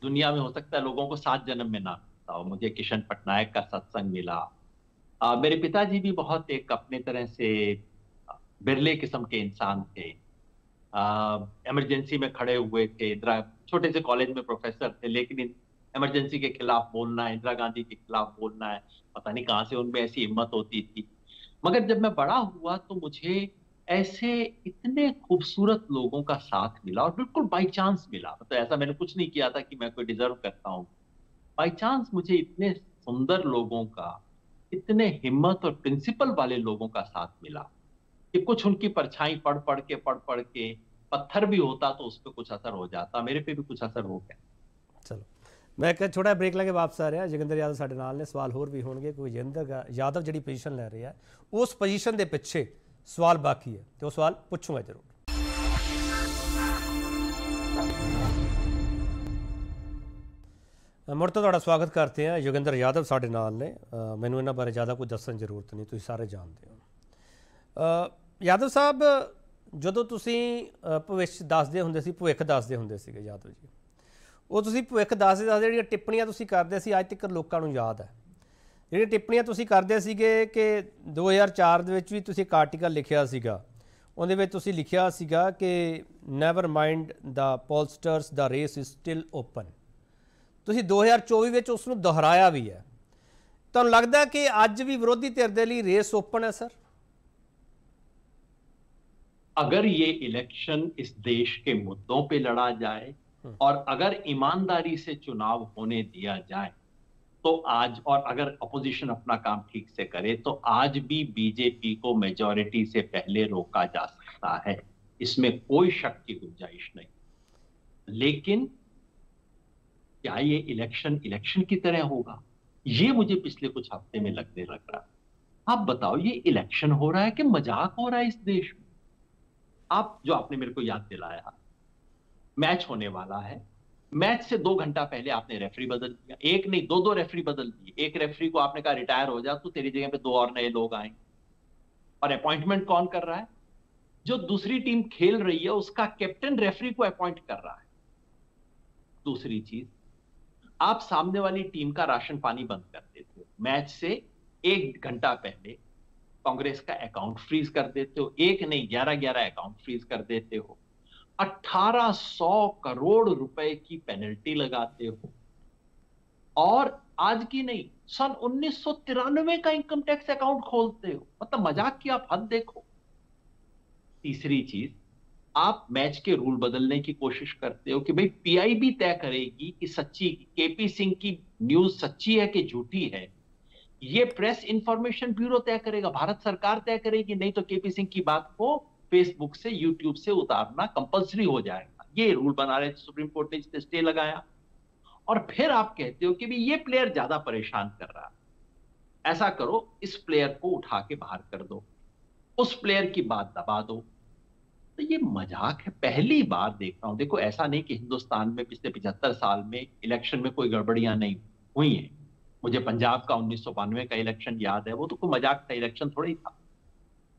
दुनिया में हो सकता है लोगों को 7 जन्म में ना मिलता हो। मुझे किशन पटनायक का सत्संग मिला। मेरे पिताजी भी बहुत एक अपने तरह से बिरले किस्म के इंसान थे। इमरजेंसी में खड़े हुए थे। छोटे से कॉलेज में प्रोफेसर थे, लेकिन इमरजेंसी के खिलाफ बोलना है, इंदिरा गांधी के खिलाफ बोलना है, पता नहीं कहां से उनमें ऐसी हिम्मत होती थी। मगर जब मैं बड़ा हुआ तो मुझे ऐसे इतने खूबसूरत लोगों का साथ मिला, और बिल्कुल बाई चांस मिला। मतलब ऐसा मैंने कुछ नहीं किया था कि मैं कोई डिजर्व करता हूं। बाई चांस मुझे इतने सुंदर लोगों का, इतने हिम्मत और प्रिंसिपल वाले लोगों का साथ मिला कि कुछ उनकी परछाई पढ़ पढ़ के पत्थर भी होता तो उस पर कुछ असर हो जाता। मेरे पे भी कुछ असर हो गया। चलो, मैं एक छोटा ब्रेक लगे वापस आ रहा। जोगिंदर यादव साडे नाल ने, सवाल होर भी होणगे। कोई जोगिंदर यादव जिहड़ी पोजीशन लै रहा है उस पोजीशन के पिछे सवाल बाकी है, तो सवाल पूछूंगा जरूर। मुड़ तो तुहाडा स्वागत करते हैं। जोगिंदर यादव साडे नाल ने। मैनूं इन्हां बारे ज़्यादा कुछ दस्सण की जरूरत नहीं, तुसीं सारे जानते हो। यादव साहब, जदों तुसीं भविष्य दसदे हुंदे सी, भविख दसदे हुंदे सीगे यादव जी, ਉਹ ਤੁਸੀਂ ਭਵਿੱਖ ਦੱਸਦੇ ਜਿਹੜੀਆਂ ਟਿੱਪਣੀਆਂ ਤੁਸੀਂ ਕਰਦੇ ਸੀ ਅੱਜ ਤੱਕ ਲੋਕਾਂ ਨੂੰ ਯਾਦ ਹੈ। ਜਿਹੜੀਆਂ ਟਿੱਪਣੀਆਂ ਤੁਸੀਂ ਕਰਦੇ ਸੀਗੇ ਕਿ 2004 ਦੇ ਵਿੱਚ ਵੀ ਤੁਸੀਂ ਇੱਕ ਆਰਟੀਕਲ ਲਿਖਿਆ ਸੀਗਾ, ਉਹਦੇ ਵਿੱਚ ਤੁਸੀਂ ਲਿਖਿਆ ਸੀਗਾ ਕਿ never mind the pollsters the race is still open. ਤੁਸੀਂ 2024 ਵਿੱਚ ਉਸ ਨੂੰ ਦੁਹਰਾਇਆ ਵੀ ਹੈ। ਤੁਹਾਨੂੰ ਲੱਗਦਾ ਕਿ ਅੱਜ ਵੀ ਵਿਰੋਧੀ ਧਿਰ ਦੇ ਲਈ ਰੇਸ ਓਪਨ ਹੈ ਸਰ? अगर ये इलेक्शन इस देश के मुद्दों पे लड़ा जाए और अगर ईमानदारी से चुनाव होने दिया जाए तो आज, और अगर अपोजिशन अपना काम ठीक से करे तो आज भी बीजेपी को मेजॉरिटी से पहले रोका जा सकता है। इसमें कोई शक की गुंजाइश नहीं। लेकिन क्या ये इलेक्शन की तरह होगा? ये मुझे पिछले कुछ हफ्ते में लगने लग रहा है। आप बताओ, ये इलेक्शन हो रहा है कि मजाक हो रहा है इस देश में? आप जो आपने मेरे को याद दिलाया, मैच होने वाला है मैच से 2 घंटा पहले आपने रेफरी बदल दिया, एक नहीं दो दो रेफरी बदल दिए। एक रेफरी को आपने कहा रिटायर हो जा, तो तेरी जगह पे 2 और नए लोग आए। और अपॉइंटमेंट कौन कर रहा है? जो दूसरी टीम खेल रही है उसका कैप्टन रेफरी को अपॉइंट कर रहा है। दूसरी चीज, आप सामने वाली टीम का राशन पानी बंद कर देते हो। मैच से 1 घंटा पहले कांग्रेस का अकाउंट फ्रीज कर देते हो। एक नहीं 11-11 अकाउंट फ्रीज कर देते हो। 1800 करोड़ रुपए की पेनल्टी लगाते हो। और आज की नहीं, सन 1993 का इनकम टैक्स अकाउंट खोलते हो। मतलब मजाक की आप हद देखो। तीसरी चीज, आप मैच के रूल बदलने की कोशिश करते हो कि भाई पीआईबी तय करेगी कि सच्ची केपी सिंह की न्यूज सच्ची है कि झूठी है। ये प्रेस इंफॉर्मेशन ब्यूरो तय करेगा, भारत सरकार तय करेगी। नहीं तो केपी सिंह की बात को फेसबुक से यूट्यूब से उतारना कंपलसरी हो जाएगा। ये रूल बना रहे थे, सुप्रीम कोर्ट ने इस पे स्टे लगाया। और फिर आप कहते हो कि भाई ये प्लेयर ज्यादा परेशान कर रहा है, ऐसा करो इस प्लेयर को उठा के बाहर कर दो, उस प्लेयर की बात दबा दो। तो ये मजाक है। पहली बार देख रहा हूं। देखो, ऐसा नहीं कि हिंदुस्तान में पिछले 75 साल में इलेक्शन में कोई गड़बड़ियां नहीं हुई हैं। मुझे पंजाब का 1992 का इलेक्शन याद है, वो तो कोई मजाक का इलेक्शन थोड़ा ही था।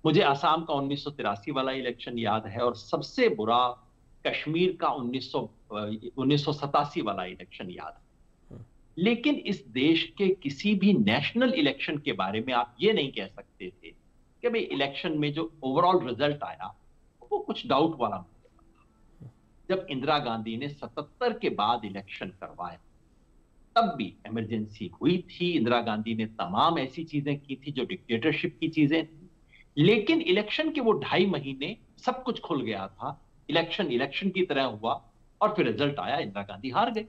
मुझे असम का 1983 वाला इलेक्शन याद है, और सबसे बुरा कश्मीर का 1987 वाला इलेक्शन याद है। लेकिन इस देश के किसी भी नेशनल इलेक्शन के बारे में आप ये नहीं कह सकते थे कि भाई इलेक्शन में जो ओवरऑल रिजल्ट आया वो कुछ डाउट वाला था। जब इंदिरा गांधी ने 77 के बाद इलेक्शन करवाए, तब भी इमरजेंसी हुई थी। इंदिरा गांधी ने तमाम ऐसी चीजें की थी जो डिक्टेटरशिप की चीजें थी। लेकिन इलेक्शन के वो 2.5 महीने सब कुछ खुल गया था। इलेक्शन इलेक्शन की तरह हुआ, और फिर रिजल्ट आया, इंदिरा गांधी हार गई।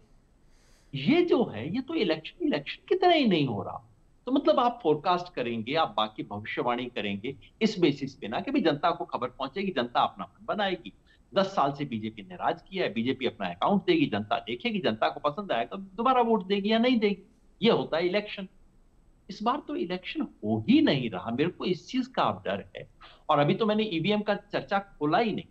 ये जो है, ये तो इलेक्शन इलेक्शन की तरह ही नहीं हो रहा। तो मतलब आप फोरकास्ट करेंगे, आप बाकी भविष्यवाणी करेंगे इस बेसिस पे ना कि भाई जनता को खबर पहुंचेगी, जनता अपना मन बनाएगी। 10 साल से बीजेपी ने राज किया है, बीजेपी अपना अकाउंट देगी, जनता देखेगी, जनता को पसंद आएगा तो दोबारा वोट देगी या नहीं देगी। ये होता है इलेक्शन। इस बार तो इलेक्शन हो ही नहीं रहा। मेरे को इस चीज का अब डर है। और अभी तो मैंने ईवीएम का चर्चा खोला ही नहीं।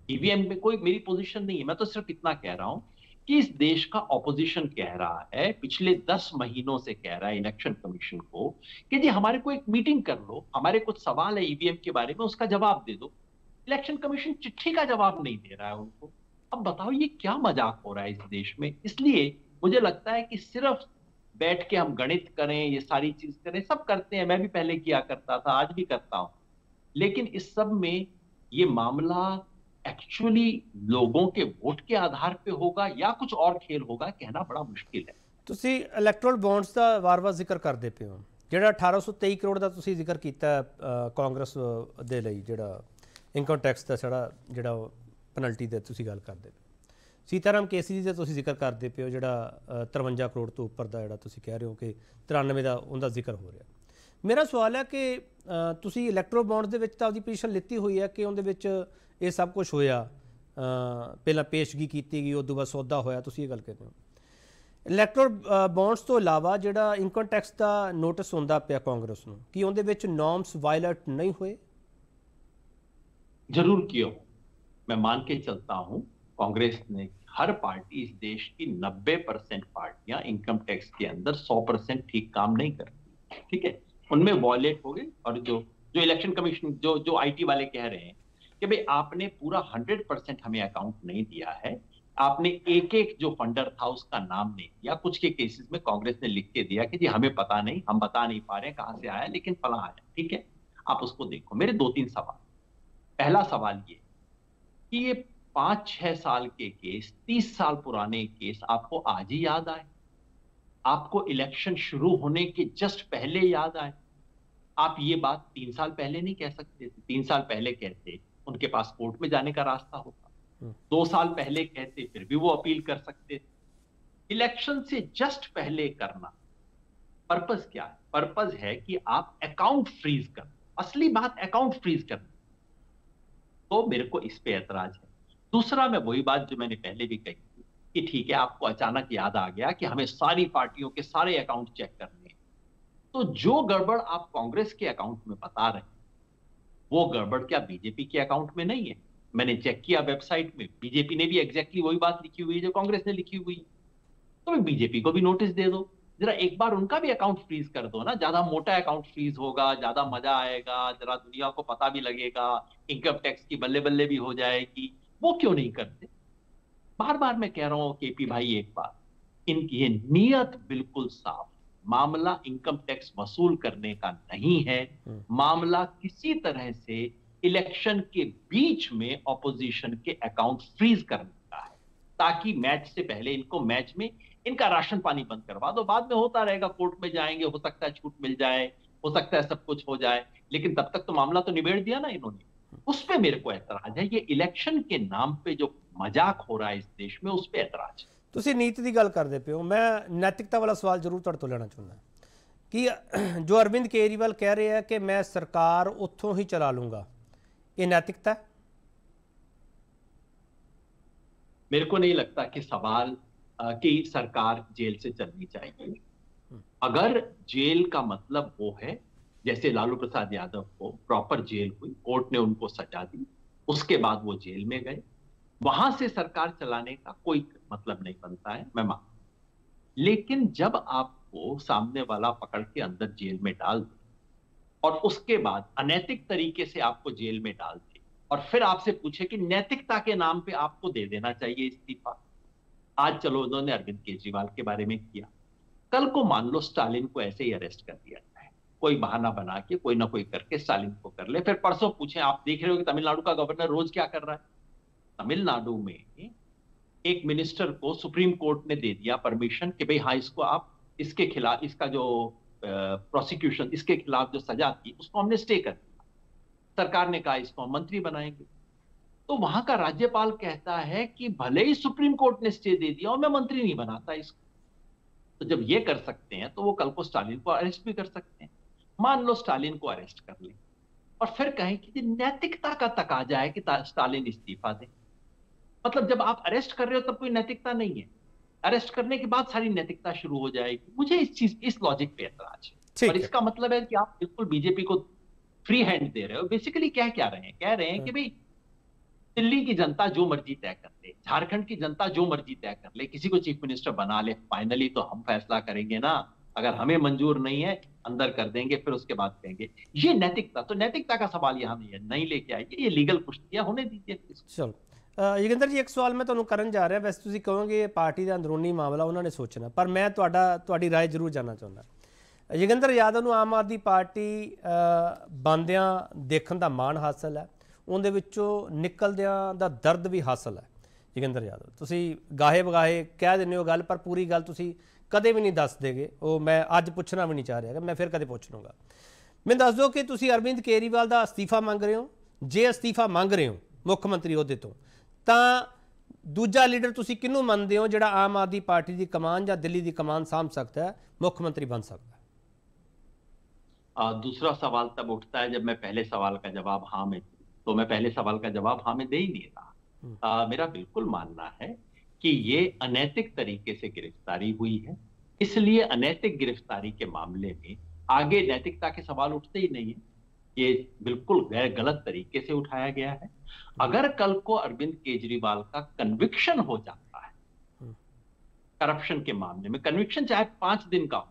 ईवीएम में कोई मेरी पोजीशन नहीं है। मैं तो सिर्फ इतना कह रहा हूं कि इस देश का ऑपोजिशन कह रहा है, पिछले 10 महीनों से कह रहा है इलेक्शन कमीशन को कि जी हमारे को एक मीटिंग कर लो, हमारे कुछ सवाल है ईवीएम के बारे में, उसका जवाब दे दो। इलेक्शन कमीशन चिट्ठी का जवाब नहीं दे रहा है उनको। अब बताओ ये क्या मजाक हो रहा है इस देश में। इसलिए मुझे लगता है कि सिर्फ बैठ के हम गणित करें, ये सारी चीज करें, सब करते हैं, मैं भी पहले किया करता था, आज भी करता हूं। लेकिन इस सब में ये मामला एक्चुअली लोगों के वोट के आधार पे होगा या कुछ और खेल होगा, कहना बड़ा मुश्किल है। ਤੁਸੀਂ ਇਲੈਕਟਰਲ ਬੌਂਡਸ ਦਾ ਵਾਰ-ਵਾਰ ਜ਼ਿਕਰ ਕਰਦੇ ਪਏ ਹੋ। ਜਿਹੜਾ 1823 ਕਰੋੜ ਦਾ ਤੁਸੀਂ ਜ਼ਿਕਰ ਕੀਤਾ ਕਾਂਗਰਸ ਦੇ ਲਈ, ਜਿਹੜਾ ਇਨਕਮ ਟੈਕਸ ਦਾ ਜਿਹੜਾ ਪੈਨਲਟੀ ਦੇ ਤੁਸੀਂ ਗੱਲ ਕਰਦੇ ਪਏ। ਸੀਤਾਰਾਮ ਕੇਸਰੀ ਦਾ ਤੁਸੀਂ ਜ਼ਿਕਰ ਕਰਦੇ ਪਏ ਹੋ, ਜਿਹੜਾ 53 ਕਰੋੜ ਤੋਂ ਉੱਪਰ ਦਾ ਜਿਹੜਾ ਤੁਸੀਂ ਕਹਿ ਰਹੇ ਹੋ ਕਿ 93 ਦਾ ਉਹਦਾ ਜ਼ਿਕਰ ਹੋ ਰਿਹਾ। ਮੇਰਾ ਸਵਾਲ ਹੈ ਕਿ ਤੁਸੀਂ ਇਲੈਕਟਰਲ ਬੌਂਡਸ ਦੇ ਵਿੱਚ ਤਾਂ ਆਪਦੀ ਪੋਜੀਸ਼ਨ ਲਿੱਤੀ ਹੋਈ ਹੈ ਕਿ ਉਹਦੇ ਵਿੱਚ ਇਹ ਸਭ ਕੁਝ ਹੋਇਆ, ਪਹਿਲਾਂ ਪੇਸ਼ਗੀ ਕੀਤੀ ਗਈ, ਉਸ ਤੋਂ ਬਾਅਦ ਸੌਦਾ ਹੋਇਆ, ਤੁਸੀਂ ਇਹ ਗੱਲ ਕਹਿੰਦੇ ਹੋ। ਇਲੈਕਟਰਲ ਬੌਂਡਸ ਤੋਂ ਇਲਾਵਾ ਜਿਹੜਾ ਇਨਕਮ ਟੈਕਸ ਦਾ ਨੋਟਿਸ ਹੁੰਦਾ ਪਿਆ ਕਾਂਗਰਸ ਨੂੰ, ਕੀ ਉਹਦੇ ਵਿੱਚ ਨॉर्म्स वायलेट नहीं हुए? जरूर किया। मैं मान के चलता हूं कांग्रेस ने, हर पार्टी, इस देश की 90% पार्टियां इनकम टैक्स के अंदर 100% ठीक काम नहीं करती। ठीक है, उनमें वॉयलेट हो गए। और जो जो इलेक्शन कमीशन, जो आईटी वाले कह रहे हैं कि भाई आपने पूरा 100% हमें अकाउंट नहीं दिया है, आपने एक एक जो फंडर था उसका नाम नहीं दिया। कुछ के केसेस में कांग्रेस ने लिख के दिया कि जी हमें पता नहीं, हम बता नहीं पा रहे कहां से आया, लेकिन फला आया। ठीक है, आप उसको देखो। मेरे 2-3 सवाल। पहला सवाल ये कि ये 5-6 साल के केस, 30 साल पुराने केस आपको आज ही याद आए? आपको इलेक्शन शुरू होने के जस्ट पहले याद आए? आप ये बात 3 साल पहले नहीं कह सकते थे। 3 साल पहले कहते उनके पास कोर्ट में जाने का रास्ता होता। 2 साल पहले कहते फिर भी वो अपील कर सकते थे। इलेक्शन से जस्ट पहले करना पर्पस क्या है? पर्पस है कि आप अकाउंट फ्रीज कर। असली बात अकाउंट फ्रीज करना। तो मेरे को इस पे ऐतराज है। दूसरा, मैं वही बात जो मैंने पहले भी कही थी कि ठीक है, आपको अचानक याद आ गया कि हमें सारी पार्टियों के सारे अकाउंट चेक करने हैं। तो जो गड़बड़ आप कांग्रेस के अकाउंट में बता रहे हैं, वो गड़बड़ क्या बीजेपी के अकाउंट में नहीं है? मैंने चेक किया वेबसाइट में, बीजेपी ने भी एग्जैक्टली वही बात लिखी हुई है जो कांग्रेस ने लिखी हुई है। तो बीजेपी को भी नोटिस दे दो, जरा एक बार उनका भी अकाउंट फ्रीज कर दो ना। ज्यादा मोटा अकाउंट फ्रीज होगा, ज्यादा मजा आएगा, जरा दुनिया को पता भी लगेगा, इनकम टैक्स की बल्ले बल्ले भी हो जाएगी। वो क्यों नहीं करते? बार बार मैं कह रहा हूं केपी भाई, एक बात, इनकी ये नीयत बिल्कुल साफ। मामला इनकम टैक्स वसूल करने का नहीं है, मामला किसी तरह से इलेक्शन के बीच में ऑपोजिशन के अकाउंट फ्रीज करने का है, ताकि मैच से पहले इनको मैच में इनका राशन पानी बंद करवा दो। बाद में होता रहेगा, कोर्ट में जाएंगे, हो सकता है छूट मिल जाए, हो सकता है सब कुछ हो जाए, लेकिन तब तक तो मामला तो निबेड़ दिया ना इन्होंने। उस पे मेरे को एतराज है। ये इलेक्शन के नाम पे जो मजाक हो रहा है इस देश में, उस पे एतराज है। ਤੁਸੀਂ ਨੀਤੀ ਦੀ ਗੱਲ ਕਰਦੇ ਪਿਓ, ਮੈਂ ਨੈਤਿਕਤਾ ਵਾਲਾ ਸਵਾਲ ਜ਼ਰੂਰ ਤੁਹਾਡੇ ਤੋਂ ਲੈਣਾ ਚਾਹੁੰਦਾ ਕਿ ਜੋ ਅਰਵਿੰਦ ਕੇਜਰੀਵਾਲ ਕਹਿ ਰਹੇ ਆ ਕਿ ਮੈਂ ਸਰਕਾਰ ਉੱਥੋਂ ਹੀ ਚਲਾ ਲੂੰਗਾ, ਇਹ ਨੈਤਿਕਤਾ है? मेरे को नहीं लगता कि सवाल कि सरकार जेल से चलनी चाहिए। अगर जेल का मतलब वो है, जैसे लालू प्रसाद यादव को प्रॉपर जेल हुई, कोर्ट ने उनको सजा दी, उसके बाद वो जेल में गए, वहां से सरकार चलाने का कोई मतलब नहीं बनता है, मैं मानता। लेकिन जब आपको सामने वाला पकड़ के अंदर जेल में डाल दे और उसके बाद अनैतिक तरीके से आपको जेल में डाल दे और फिर आपसे पूछे कि नैतिकता के नाम पे आपको दे देना चाहिए इस्तीफा। आज चलो उन्होंने अरविंद केजरीवाल के बारे में किया, कल को मान लो स्टालिन को ऐसे ही अरेस्ट कर दिया जाए, कोई बहाना बना के कोई ना कोई करके स्टालिन को कर ले, फिर परसों पूछे। आप देख रहे हो कि तमिलनाडु का गवर्नर रोज क्या कर रहा है। तमिलनाडु में एक मिनिस्टर को सुप्रीम कोर्ट ने दे दिया परमिशन कि भाई हाँ, इसको आप, इसके खिलाफ, इसका जो प्रोसिक्यूशन, इसके खिलाफ जो सजा थी उसको हमने स्टे कर दिया। सरकार ने कहा इसको हम मंत्री बनाएंगे। तो वहां का राज्यपाल कहता है कि भले ही सुप्रीम कोर्ट ने स्टे दे दिया और मैं मंत्री नहीं बनाता इसको। तो जब ये कर सकते हैं तो वो कल को स्टालिन को अरेस्ट भी कर सकते हैं। मान लो स्टालिन को अरेस्ट कर ले और फिर कहें कि नैतिकता का तकाजा है कि स्टालिन इस्तीफा दे। मतलब जब आप अरेस्ट कर रहे हो तब कोई नैतिकता नहीं है, अरेस्ट करने के बाद सारी नैतिकता शुरू हो जाएगी। मुझे इस लॉजिक पे एतराज है। और इसका मतलब है कि आप बिल्कुल बीजेपी को फ्री हैंड दे रहे हो। बेसिकली कह रहे हैं, कह रहे हैं कि भाई दिल्ली की जनता जो मर्जी तय कर ले, झारखंड की जनता जो मर्जी तय कर ले, किसी को चीफ मिनिस्टर बना ले, फाइनली तो हम फैसला करेंगे ना, अगर हमें मंजूर नहीं है अंदर कर देंगे, फिर उसके बाद कहेंगे। ये नैतिकता, तो नैतिकता का सवाल यहाँ नहीं लेके आइए, ये लीगल कुश्तियां होने दीजिए। चलो योगिंदर जी, एक सवाल मैं ਤੁਹਾਨੂੰ ਕਰਨ ਜਾ ਰਿਹਾ, ਵੈਸੇ ਤੁਸੀਂ ਕਹੋਗੇ ਇਹ ਪਾਰਟੀ ਦਾ ਅੰਦਰੂਨੀ ਮਾਮਲਾ ਉਹਨਾਂ ਨੇ ਸੋਚਣਾ, ਪਰ ਮੈਂ ਤੁਹਾਡੀ ਰਾਏ ਜ਼ਰੂਰ ਜਾਣਨਾ ਚਾਹੁੰਦਾ। योगिंदर यादव ਨੂੰ ਆਮ ਆਦਮੀ ਪਾਰਟੀ ਬੰਦਿਆਂ ਦੇਖਣ ਦਾ ਮਾਣ ਹਾਸਲ ਹੈ, ਉਹਦੇ ਵਿੱਚੋਂ ਨਿਕਲਦਿਆਂ ਦਾ ਦਰਦ ਵੀ ਹਾਸਲ ਹੈ। योगिंदर यादव ਤੁਸੀਂ ਗਾਹੇ ਬਗਾਹੇ ਕਹਿ ਦਿੰਦੇ ਹੋ ਗੱਲ, ਪਰ ਪੂਰੀ ਗੱਲ ਤੁਸੀਂ ਕਦੇ ਵੀ ਨਹੀਂ ਦੱਸ ਦੇਗੇ। ਉਹ ਮੈਂ ਅੱਜ ਪੁੱਛਣਾ ਵੀ ਨਹੀਂ ਚਾਹ ਰਿਹਾ, ਮੈਂ ਫਿਰ ਕਦੇ ਪੁੱਛ ਲੂੰਗਾ। ਮੈਨੂੰ ਦੱਸ ਦਿਓ ਕਿ ਤੁਸੀਂ ਅਰਵਿੰਦ ਕੇਜਰੀਵਾਲ ਦਾ ਅਸਤੀਫਾ ਮੰਗ ਰਹੇ ਹੋ। ਜੇ ਅਸਤੀਫਾ ਮੰਗ ਰਹੇ ਹੋ ਮੁੱਖ ਮੰਤਰੀ ਅਹੁਦੇ ਤੋਂ, ਤਾਂ ਦੂਜਾ ਲੀਡਰ ਤੁਸੀਂ ਕਿਹਨੂੰ ਮੰਨਦੇ ਹੋ ਜਿਹੜਾ ਆਮ ਆਦਮੀ ਪਾਰਟੀ ਦੀ ਕਮਾਨ ਜਾਂ ਦਿੱਲੀ ਦੀ ਕਮਾਨ ਸਾਂਭ ਸਕਦਾ है, मुख्य मंत्री बन सकता है? दूसरा सवाल तब उठता है जब मैं पहले सवाल का जवाब हाँ में, तो मैं पहले सवाल का जवाब हाँ में दे ही नहीं रहा। मेरा बिल्कुल मानना है कि ये अनैतिक तरीके से गिरफ्तारी हुई है, इसलिए अनैतिक गिरफ्तारी के मामले में आगे नैतिकता के सवाल उठते ही नहीं है। ये बिल्कुल गलत तरीके से उठाया गया है। अगर कल को अरविंद केजरीवाल का कन्विक्शन हो जाता है करप्शन के मामले में, कन्विक्शन चाहे 5 दिन का हो,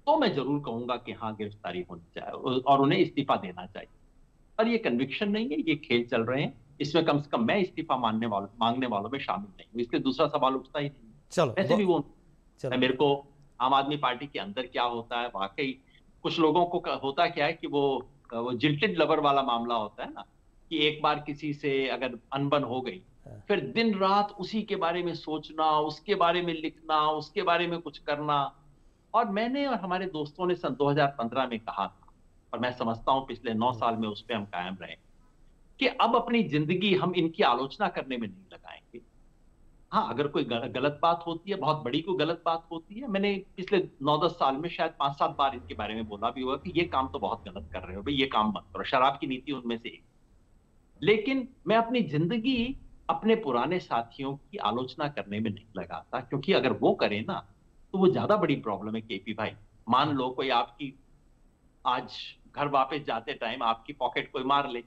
तो मैं जरूर कहूंगा कि हाँ गिरफ्तारी होनी चाहिए और उन्हें इस्तीफा देना चाहिए। पर ये कन्विक्शन नहीं है, ये खेल चल रहे हैं, इसमें कम से कम मैं इस्तीफा मांगने वालों में शामिल नहीं हूँ, इसलिए दूसरा सवाल उठता ही नहीं। चलो वैसे भी वो मेरे को आम आदमी पार्टी के अंदर क्या होता है, वाकई कुछ लोगों को होता क्या है कि वो जिल्टेड लवर वाला मामला होता है ना, कि एक बार किसी से अगर अनबन हो गई, फिर दिन रात उसी के बारे में सोचना, उसके बारे में लिखना, उसके बारे में कुछ करना। और मैंने और हमारे दोस्तों ने सन 2015 में कहा था, और मैं समझता हूं पिछले 9 साल में उस पर हम कायम रहे, कि अब अपनी जिंदगी हम इनकी आलोचना करने में नहीं लगाएंगे। हाँ, अगर कोई गलत बात होती है, बहुत बड़ी कोई गलत बात होती है, मैंने पिछले 9-10 साल में शायद 5-7 बार इनके बारे में बोला भी होगा कि ये काम तो बहुत गलत कर रहे हो भाई, ये काम मत करो। शराब की नीति उनमें से एक। लेकिन मैं अपनी जिंदगी अपने पुराने साथियों की आलोचना करने में नहीं लगाता, क्योंकि अगर वो करें ना तो वो ज्यादा बड़ी प्रॉब्लम है। केपी भाई, मान लो कोई आपकी आज घर वापस जाते टाइम आपकी पॉकेट कोई मार ले,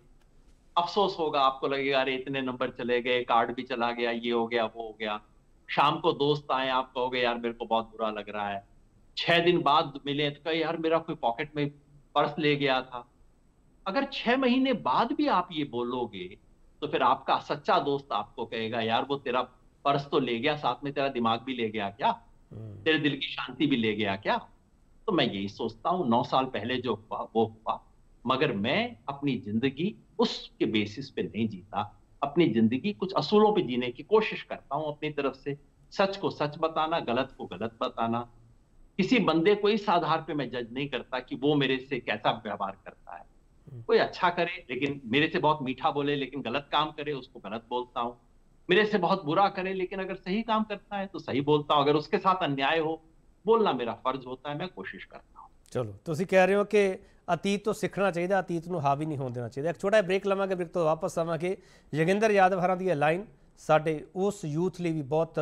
अफसोस होगा, आपको लगेगा अरे इतने नंबर चले गए, कार्ड भी चला गया, ये हो गया वो हो गया। शाम को दोस्त आए, आप कहोगे यार मेरे को बहुत बुरा लग रहा है। 6 दिन बाद मिले तो कहे यार मेरा कोई पॉकेट में पर्स ले गया था। अगर 6 महीने बाद भी आप ये बोलोगे तो फिर आपका सच्चा दोस्त आपको कहेगा यार वो तेरा पर्स तो ले गया, साथ में तेरा दिमाग भी ले गया क्या, तेरे दिल की शांति भी ले गया क्या। तो मैं यही सोचता हूँ 9 साल पहले जो हुआ वो हुआ, मगर मैं अपनी जिंदगी उसके बेसिस पे नहीं जीता। अपनी जिंदगी कुछ असूलों पे जीने की कोशिश करता हूँ अपनी तरफ से। सच को सच बताना, गलत को गलत बताना। किसी बंदे को इस आधार पे मैं जज नहीं करता कि वो मेरे से कैसा व्यवहार करता है। कोई अच्छा करे लेकिन मेरे से बहुत मीठा बोले लेकिन गलत काम करे, उसको गलत बोलता हूँ। मेरे से बहुत बुरा करे लेकिन अगर सही काम करता है तो सही बोलता हूँ। अगर उसके साथ अन्याय हो, बोलना मेरा फर्ज होता है, मैं कोशिश करता हूँ। ਚਲੋ ਤੁਸੀਂ ਕਹਿ ਰਹੇ ਹੋ ਕਿ ਅਤੀਤ ਤੋਂ ਸਿੱਖਣਾ ਚਾਹੀਦਾ, ਅਤੀਤ ਨੂੰ ਹਾਵੀ ਨਹੀਂ ਹੋਣ ਦੇਣਾ ਚਾਹੀਦਾ। ਇੱਕ ਛੋਟਾ ਜਿਹਾ ਬ੍ਰੇਕ ਲਵਾਂਗੇ, ਬ੍ਰੇਕ ਤੋਂ ਵਾਪਸ ਆਵਾਂਗੇ। ਯੋਗਿੰਦਰ ਯਾਦਵ ਹਰਾਂ ਦੀ ਇਹ ਲਾਈਨ ਸਾਡੇ ਉਸ ਯੂਥ ਲਈ ਵੀ ਬਹੁਤ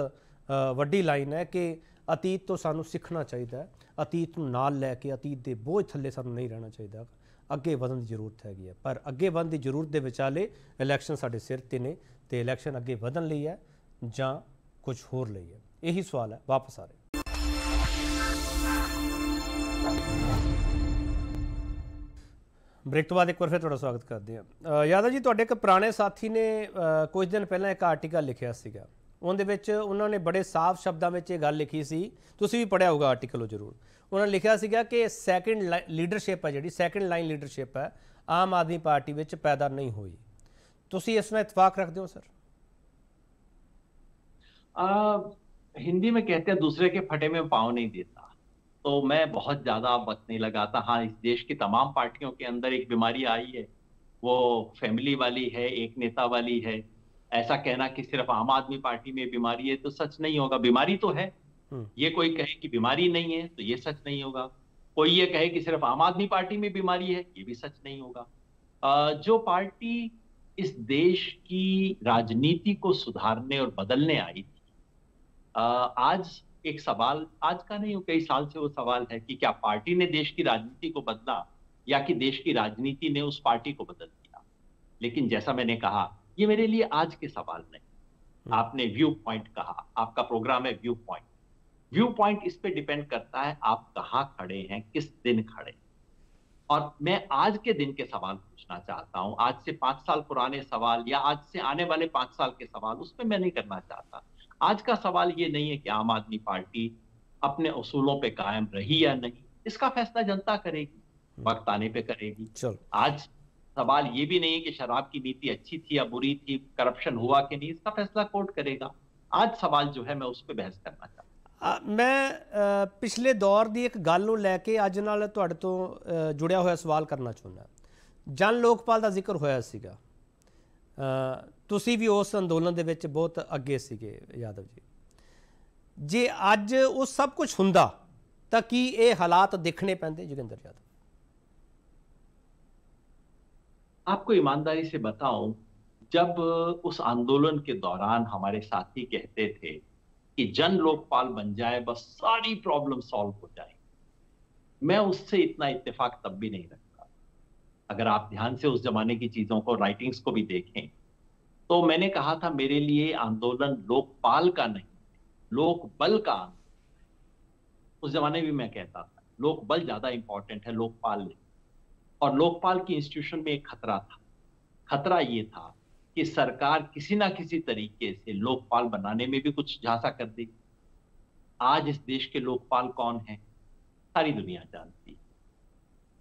ਵੱਡੀ ਲਾਈਨ ਹੈ ਕਿ ਅਤੀਤ ਤੋਂ ਸਾਨੂੰ ਸਿੱਖਣਾ ਚਾਹੀਦਾ, ਅਤੀਤ ਨੂੰ ਨਾਲ ਲੈ ਕੇ ਅਤੀਤ ਦੇ ਬੋਝ ਥੱਲੇ ਸਾਨੂੰ ਨਹੀਂ ਰਹਿਣਾ ਚਾਹੀਦਾ, ਅੱਗੇ ਵਧਣ ਦੀ ਜ਼ਰੂਰਤ ਹੈਗੀ ਹੈ। ਪਰ ਅੱਗੇ ਵਧਣ ਦੀ ਜ਼ਰੂਰਤ ਦੇ ਵਿਚਾਲੇ ਇਲੈਕਸ਼ਨ ਸਾਡੇ ਸਿਰ 'ਤੇ ਨੇ ਤੇ ਇਲੈਕਸ਼ਨ ਅੱਗੇ ਵਧਣ ਲਈ ਹੈ ਜਾਂ ਕੁਝ ਹੋਰ ਲਈ ਹੈ, ਇਹੀ ਸਵਾਲ ਹੈ। ਵਾਪਸ ਆ ਰਹੇ। ਬ੍ਰੇਕ ਤੋਂ ਬਾਅਦ ਇੱਕ ਵਾਰ ਫਿਰ ਤੁਹਾਡਾ ਸਵਾਗਤ ਕਰਦੇ ਹਾਂ। ਯਾਦਵ ਜੀ, ਤੁਹਾਡੇ ਇੱਕ ਪੁਰਾਣੇ ਸਾਥੀ ਨੇ ਕੁਝ ਦਿਨ ਪਹਿਲਾਂ ਇੱਕ ਆਰਟੀਕਲ ਲਿਖਿਆ ਸੀਗਾ, ਉਹਦੇ ਵਿੱਚ ਉਹਨਾਂ ਨੇ ਬੜੇ ਸਾਫ਼ ਸ਼ਬਦਾਂ ਵਿੱਚ ਇਹ ਗੱਲ ਲਿਖੀ ਸੀ, ਤੁਸੀਂ ਵੀ ਪੜ੍ਹਿਆ ਹੋਊਗਾ ਆਰਟੀਕਲ ਉਹ ਜ਼ਰੂਰ। ਉਹਨਾਂ ਨੇ ਲਿਖਿਆ ਸੀਗਾ ਕਿ ਸੈਕਿੰਡ ਲੀਡਰਸ਼ਿਪ ਹੈ, ਜਿਹੜੀ ਸੈਕਿੰਡ ਲਾਈਨ ਲੀਡਰਸ਼ਿਪ ਹੈ, ਆਮ ਆਦਮੀ ਪਾਰਟੀ ਵਿੱਚ ਪੈਦਾ ਨਹੀਂ ਹੋਈ। ਤੁਸੀਂ ਇਸ ਨਾਲ ਇਤਫਾਕ ਰੱਖਦੇ ਹੋ ਸਰ? हिंदी में कहते हैं दूसरे के फटे में पाँव नहीं देता, तो मैं बहुत ज्यादा वक्त नहीं लगाता। हाँ, इस देश की तमाम पार्टियों के अंदर एक बीमारी आई है, वो फैमिली वाली है, एक नेता वाली है। ऐसा कहना कि सिर्फ आम आदमी पार्टी में बीमारी है तो सच नहीं होगा। बीमारी तो है, ये कोई कहे कि बीमारी नहीं है तो ये सच नहीं होगा। कोई ये कहे कि सिर्फ आम आदमी पार्टी में बीमारी है, ये भी सच नहीं होगा। जो पार्टी इस देश की राजनीति को सुधारने और बदलने आई थी, आज एक सवाल, आज का नहीं, कई साल से वो सवाल है कि क्या पार्टी ने देश की राजनीति को बदला या कि देश की राजनीति ने उस पार्टी को बदल दिया। लेकिन जैसा मैंने कहा, ये मेरे लिए आज के सवाल नहीं। आपने व्यू पॉइंट कहा, आपका प्रोग्राम है व्यू पॉइंट। व्यू पॉइंट इस पे डिपेंड करता है आप कहाँ खड़े हैं, किस दिन खड़े। और मैं आज के दिन के सवाल पूछना चाहता हूं, आज से 5 साल पुराने सवाल या आज से आने वाले 5 साल के सवाल, उस पर मैं नहीं करना चाहता। आज का सवाल ये नहीं है कि आम आदमी पार्टी अपने उसूलों पे कायम रही या नहीं, इसका फैसला जनता करेगी, वक्त आने पे करेगी। आज सवाल ये भी नहीं है कि शराब की नीति अच्छी थी या बुरी थी, करप्शन हुआ कि नहीं, इसका फैसला कोर्ट करेगा। आज सवाल जो है मैं उस पर बहस करना चाहता हूं। मैं पिछले दौर की एक गल नूं लैके अज नाल तुहाडे तो जुड़िया होया सवाल करना चाहुंदा। जन लोकपाल का जिक्र होया सीगा, तुसी भी उस अंदोलन दे विच बहुत अगे सीगे यादव जी। जे अज वो सब कुछ हुंदा तां की ये हालात देखने पैंदे जोगिंदर यादव? आपको ईमानदारी से बताऊं, जब उस आंदोलन के दौरान हमारे साथी कहते थे कि जन लोकपाल बन जाए बस सारी प्रॉब्लम सॉल्व हो जाए, मैं उससे इतना इत्तेफाक तब भी नहीं रखता। अगर आप ध्यान से उस जमाने की चीजों को, राइटिंग्स को भी देखें, तो मैंने कहा था मेरे लिए आंदोलन लोकपाल का नहीं, लोकबल का आंदोलन। उस जमाने भी मैं कहता था लोकबल ज्यादा इंपॉर्टेंट है, लोकपाल नहीं। और लोकपाल की इंस्टीट्यूशन में एक खतरा था। खतरा ये था कि सरकार किसी ना किसी तरीके से लोकपाल बनाने में भी कुछ झांसा कर देगी। आज इस देश के लोकपाल कौन है, सारी दुनिया जानती है।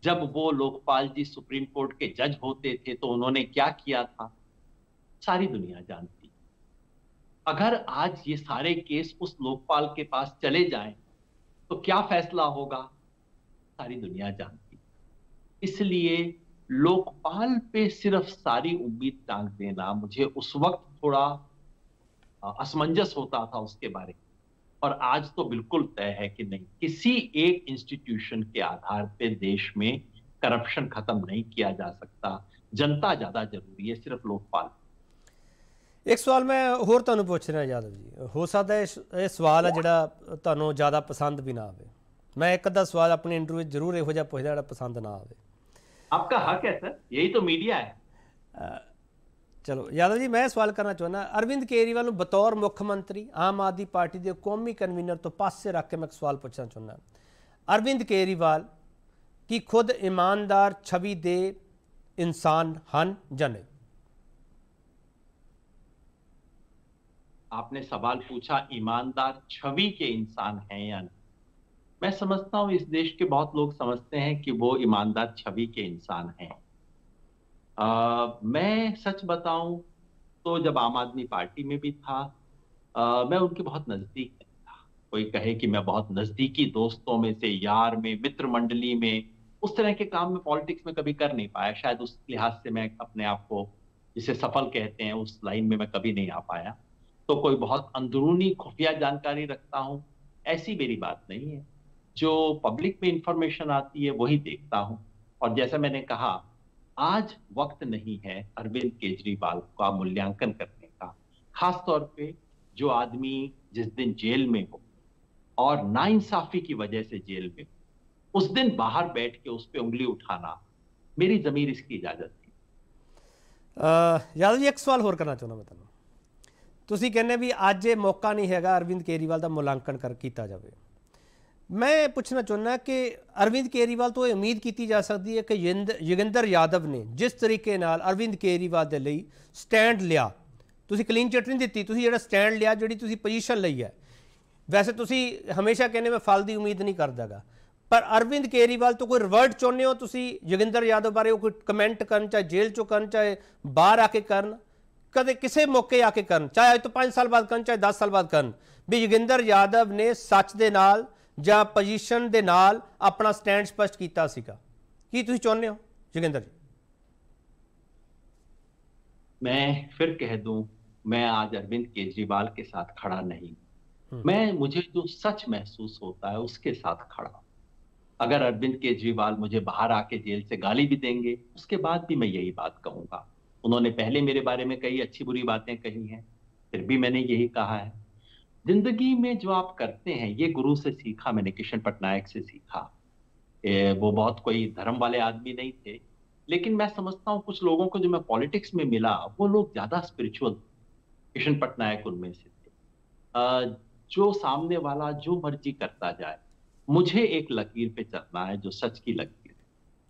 जब वो लोकपाल जी सुप्रीम कोर्ट के जज होते थे तो उन्होंने क्या किया था, सारी दुनिया जानती। अगर आज ये सारे केस उस लोकपाल के पास चले जाएं तो क्या फैसला होगा, सारी दुनिया जानती। इसलिए लोकपाल पे सिर्फ सारी उम्मीद टांग देना मुझे उस वक्त थोड़ा असमंजस होता था उसके बारे में। और आज तो बिल्कुल तय है कि नहीं, किसी एक इंस्टीट्यूशन के आधार पे देश में करप्शन खत्म नहीं किया जा सकता। जनता ज्यादा जरूरी है, सिर्फ लोकपाल। एक सवाल मैं होर तुहानूं पुछ रहा यादव जी, हो सकता है ये सवाल है जिहड़ा तुहानूं ज़्यादा पसंद भी ना आवे। मैं एक अद्धा सवाल अपने इंटरव्यू जरूर इहो जिहा पुछदा जिहड़ा पसंद ना आवे। आपका हक है सर, यही तो मीडिया है। चलो यादव जी, मैं सवाल करना चाहना, अरविंद केजरीवाल ਨੂੰ बतौर मुख्य मंत्री आम आदमी पार्टी के कौमी कन्वीनर तो पासे रख के मैं एक सवाल पूछना चाहना, अरविंद केजरीवाल की खुद ईमानदार छवि दे इंसान हन या नहीं? आपने सवाल पूछा ईमानदार छवि के इंसान हैं या नहीं। मैं समझता हूं इस देश के बहुत लोग समझते हैं कि वो ईमानदार छवि के इंसान हैं। मैं सच बताऊं तो जब आम आदमी पार्टी में भी था, मैं उनके बहुत नजदीक नहीं था। कोई कहे कि मैं बहुत नजदीकी दोस्तों में से, यार में, मित्र मंडली में, उस तरह के काम में पॉलिटिक्स में कभी कर नहीं पाया। शायद उस लिहाज से मैं अपने आप को, जिसे सफल कहते हैं, उस लाइन में मैं कभी नहीं आ पाया। तो कोई बहुत अंदरूनी खुफिया जानकारी रखता हूं, ऐसी मेरी बात नहीं है। जो पब्लिक में इंफॉर्मेशन आती है वही देखता हूं। और जैसा मैंने कहा, आज वक्त नहीं है अरविंद केजरीवाल का मूल्यांकन करने का, खास तौर पे जो आदमी जिस दिन जेल में हो और नाइंसाफी की वजह से जेल में हो, उस दिन बाहर बैठ के उस पर उंगली उठाना, मेरी जमीर इसकी इजाजत थी। यादव जी, एक सवाल होर करना चाहना मैं तुहानू, तुसीं कहने भी अज मौका नहीं हैगा अरविंद केजरीवाल का मूल्यांकन किया जाए। मैं पूछना चाहना कि अरविंद केजरीवाल तो उम्मीद की जा सकती है कि योगेंद्र यादव ने जिस तरीके नाल अरविंद केजरीवाल के लिए स्टैंड लिया, तुसीं क्लीन चिट नहीं दी, तुसीं जिहड़ा स्टैंड लिया, जिहड़ी तुसीं पोजीशन लई है, वैसे तुसीं हमेशा कहने मैं फल की उम्मीद नहीं करदागा, पर अरविंद केजरीवाल तो कोई रिवर्ट चाहुंदे हो तुसीं योगेंद्र यादव बारे कोई कमेंट करन, चाहे जेल चो करन, चाहे बाहर आके करन, कदे किसी मौके आके करन, चाहे अज तो 5 साल बाद करन, चाहे 10 साल बाद करन, भी योगेंद्र यादव ने सच दे नाल ਜਾਂ पोजीशन ਦੇ ਨਾਲ अपना स्टैंड स्पष्ट ਕੀਤਾ ਸੀਗਾ। ਕੀ ਤੁਸੀਂ ਚਾਹੁੰਦੇ हो जोगिंदर जी? मैं फिर कह दूं, मैं आज अरविंद केजरीवाल के साथ खड़ा नहीं। मुझे जो सच महसूस होता है उसके साथ खड़ा। अगर अरविंद केजरीवाल मुझे बाहर आके जेल से गाली भी देंगे, उसके बाद भी मैं यही बात कहूंगा। उन्होंने पहले मेरे बारे में कई अच्छी बुरी बातें कही हैं, फिर भी मैंने यही कहा है। जिंदगी में जो आप करते हैं, ये गुरु से सीखा मैंने, किशन पटनायक से सीखा। वो बहुत कोई धर्म वाले आदमी नहीं थे, लेकिन मैं समझता हूँ कुछ लोगों को जो मैं पॉलिटिक्स में मिला, वो लोग ज्यादा स्पिरिचुअल। किशन पटनायक उनमें से थे। जो सामने वाला जो मर्जी करता जाए, मुझे एक लकीर पे चलना है, जो सच की लकीर है,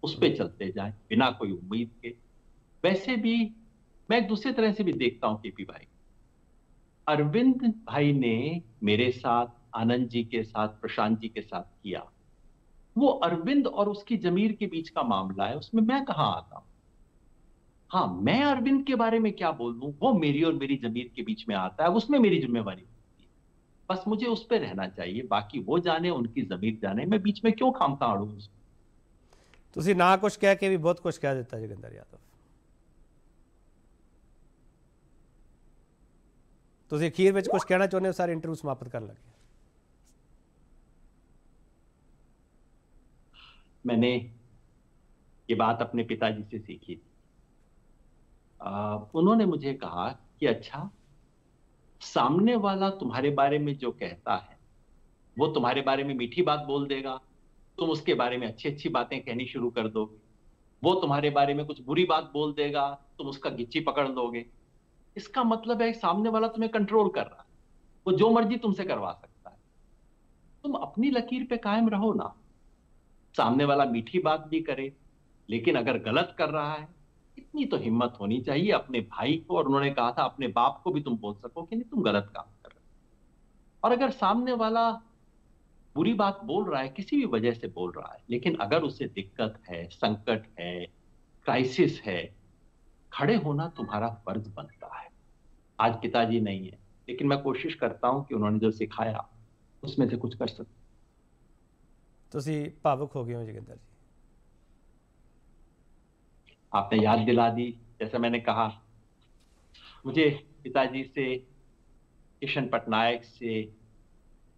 उस पे चलते जाए बिना कोई उम्मीद के। वैसे भी मैं एक दूसरे तरह से भी देखता हूँ केपी भाई, अरविंद भाई ने मेरे साथ, आनंद जी के साथ, प्रशांत जी के साथ किया, वो अरविंद और उसकी जमीर के बीच का मामला है, उसमें मैं कहां आता हूं। हाँ, मैं अरविंद के बारे में क्या बोल दूं, वो मेरी और मेरी जमीर के बीच में आता है, उसमें मेरी जिम्मेवारी होती है। बस मुझे उस पर रहना चाहिए, बाकी वो जाने, उनकी जमीर जाने, मैं बीच में क्यों खामखा अड़ूं उसमें। तुसीं ना कुछ कह के भी बहुत कुछ कह दिता जोगिंदर यादव। तुसीं अखीर में कुछ कहना चाਹੁੰਦੇ हो? सारे इंटरव्यू समाप्त करने लगे। मैंने ये बात अपने पिताजी से सीखी थी। उन्होंने मुझे कहा कि अच्छा, सामने वाला तुम्हारे बारे में जो कहता है, वो तुम्हारे बारे में मीठी बात बोल देगा, तुम उसके बारे में अच्छी अच्छी बातें कहनी शुरू कर दोगे। वो तुम्हारे बारे में कुछ बुरी बात बोल देगा, तुम उसका गिच्ची पकड़ लोगे। इसका मतलब है सामने वाला तुम्हें कंट्रोल कर रहा है, वो जो मर्जी तुमसे करवा सकता है। तुम अपनी लकीर पे कायम रहो ना। सामने वाला मीठी बात भी करे, लेकिन अगर गलत कर रहा है, इतनी तो हिम्मत होनी चाहिए अपने भाई को, और उन्होंने कहा था अपने बाप को भी तुम बोल सको कि नहीं, तुम गलत काम कर रहे हो। और अगर सामने वाला बुरी बात बोल रहा है, किसी भी वजह से बोल रहा है, लेकिन अगर उसे दिक्कत है, संकट है, क्राइसिस है, खड़े होना तुम्हारा फर्ज बनता है। आज पिताजी नहीं है, लेकिन मैं कोशिश करता हूं कि उन्होंने जो सिखाया उसमें से कुछ कर सकूं। तुसीं भावुक हो गए हो जोगिंदर जी। आपने याद दिला दी। जैसे मैंने कहा, मुझे पिताजी से, किशन पटनायक से,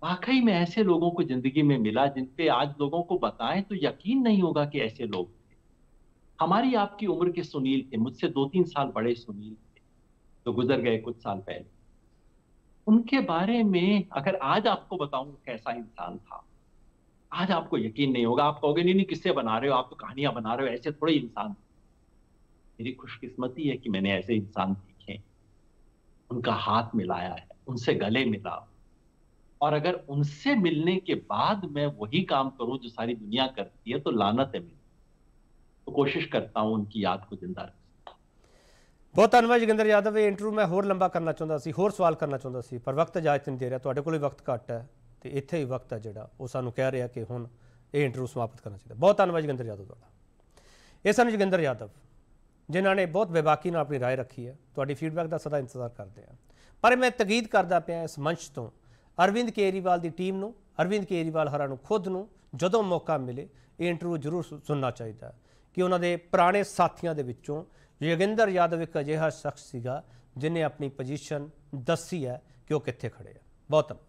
वाकई में ऐसे लोगों को जिंदगी में मिला जिन पे आज लोगों को बताएं तो यकीन नहीं होगा कि ऐसे लोग थे। हमारी आपकी उम्र के सुनील थे, मुझसे 2-3 साल बड़े सुनील थे, तो गुजर गए कुछ साल पहले। उनके बारे में अगर आज आपको बताऊं कैसा इंसान था, आज आपको यकीन नहीं होगा। आप कहोगे नहीं नहीं किससे बना रहे हो, आप तो कहानियां बना रहे हो, ऐसे थोड़े इंसान। मेरी खुशकिस्मती है कि मैंने ऐसे इंसान थे। उनका हाथ मिलाया है, उनसे गले मिला, और अगर उनसे मिलने के बाद मैं वही काम करूं जो सारी दुनिया करती है तो लानत है मेरी। तो कोशिश करता हूं उनकी याद को जिंदा रखें। बहुत धन्यवाद जोगिंदर यादव। ये इंटरव्यू मैं होर लंबा करना चाहता सी, होर सवाल करना चाहता सी, पर वक्त इजाजत नहीं दे रहा। तुहाडे कोल भी वक्त घੱਟ है तो इत्थे ही वक्त है जिहड़ा वो सानूं कह रहा कि हुण ये इंटरव्यू समाप्त करना चाहिए। बहुत धन्यवाद जोगिंदर यादव तुहाडा। ये सन जोगिंदर यादव जिन्हां ने बहुत बेबाकी नाल अपनी राय रखी है। तुहाडी फीडबैक का सदा इंतजार करते हैं, पर मैं तकीद करदा पिया इस मंच तो अरविंद केजरीवाल की टीम नूं, अरविंद केजरीवाल हरां नूं खुद नूं जदों मौका मिले ये इंटरव्यू जरूर सुनना चाहिए कि उन्होंने पुराने साथियों के विचों जोगिंदर यादव एक अजिहा शख्स सीगा जिन्हें अपनी पोजीशन दसी है कि वह कित्थे खड़े हैं। बहुत धन्यवाद।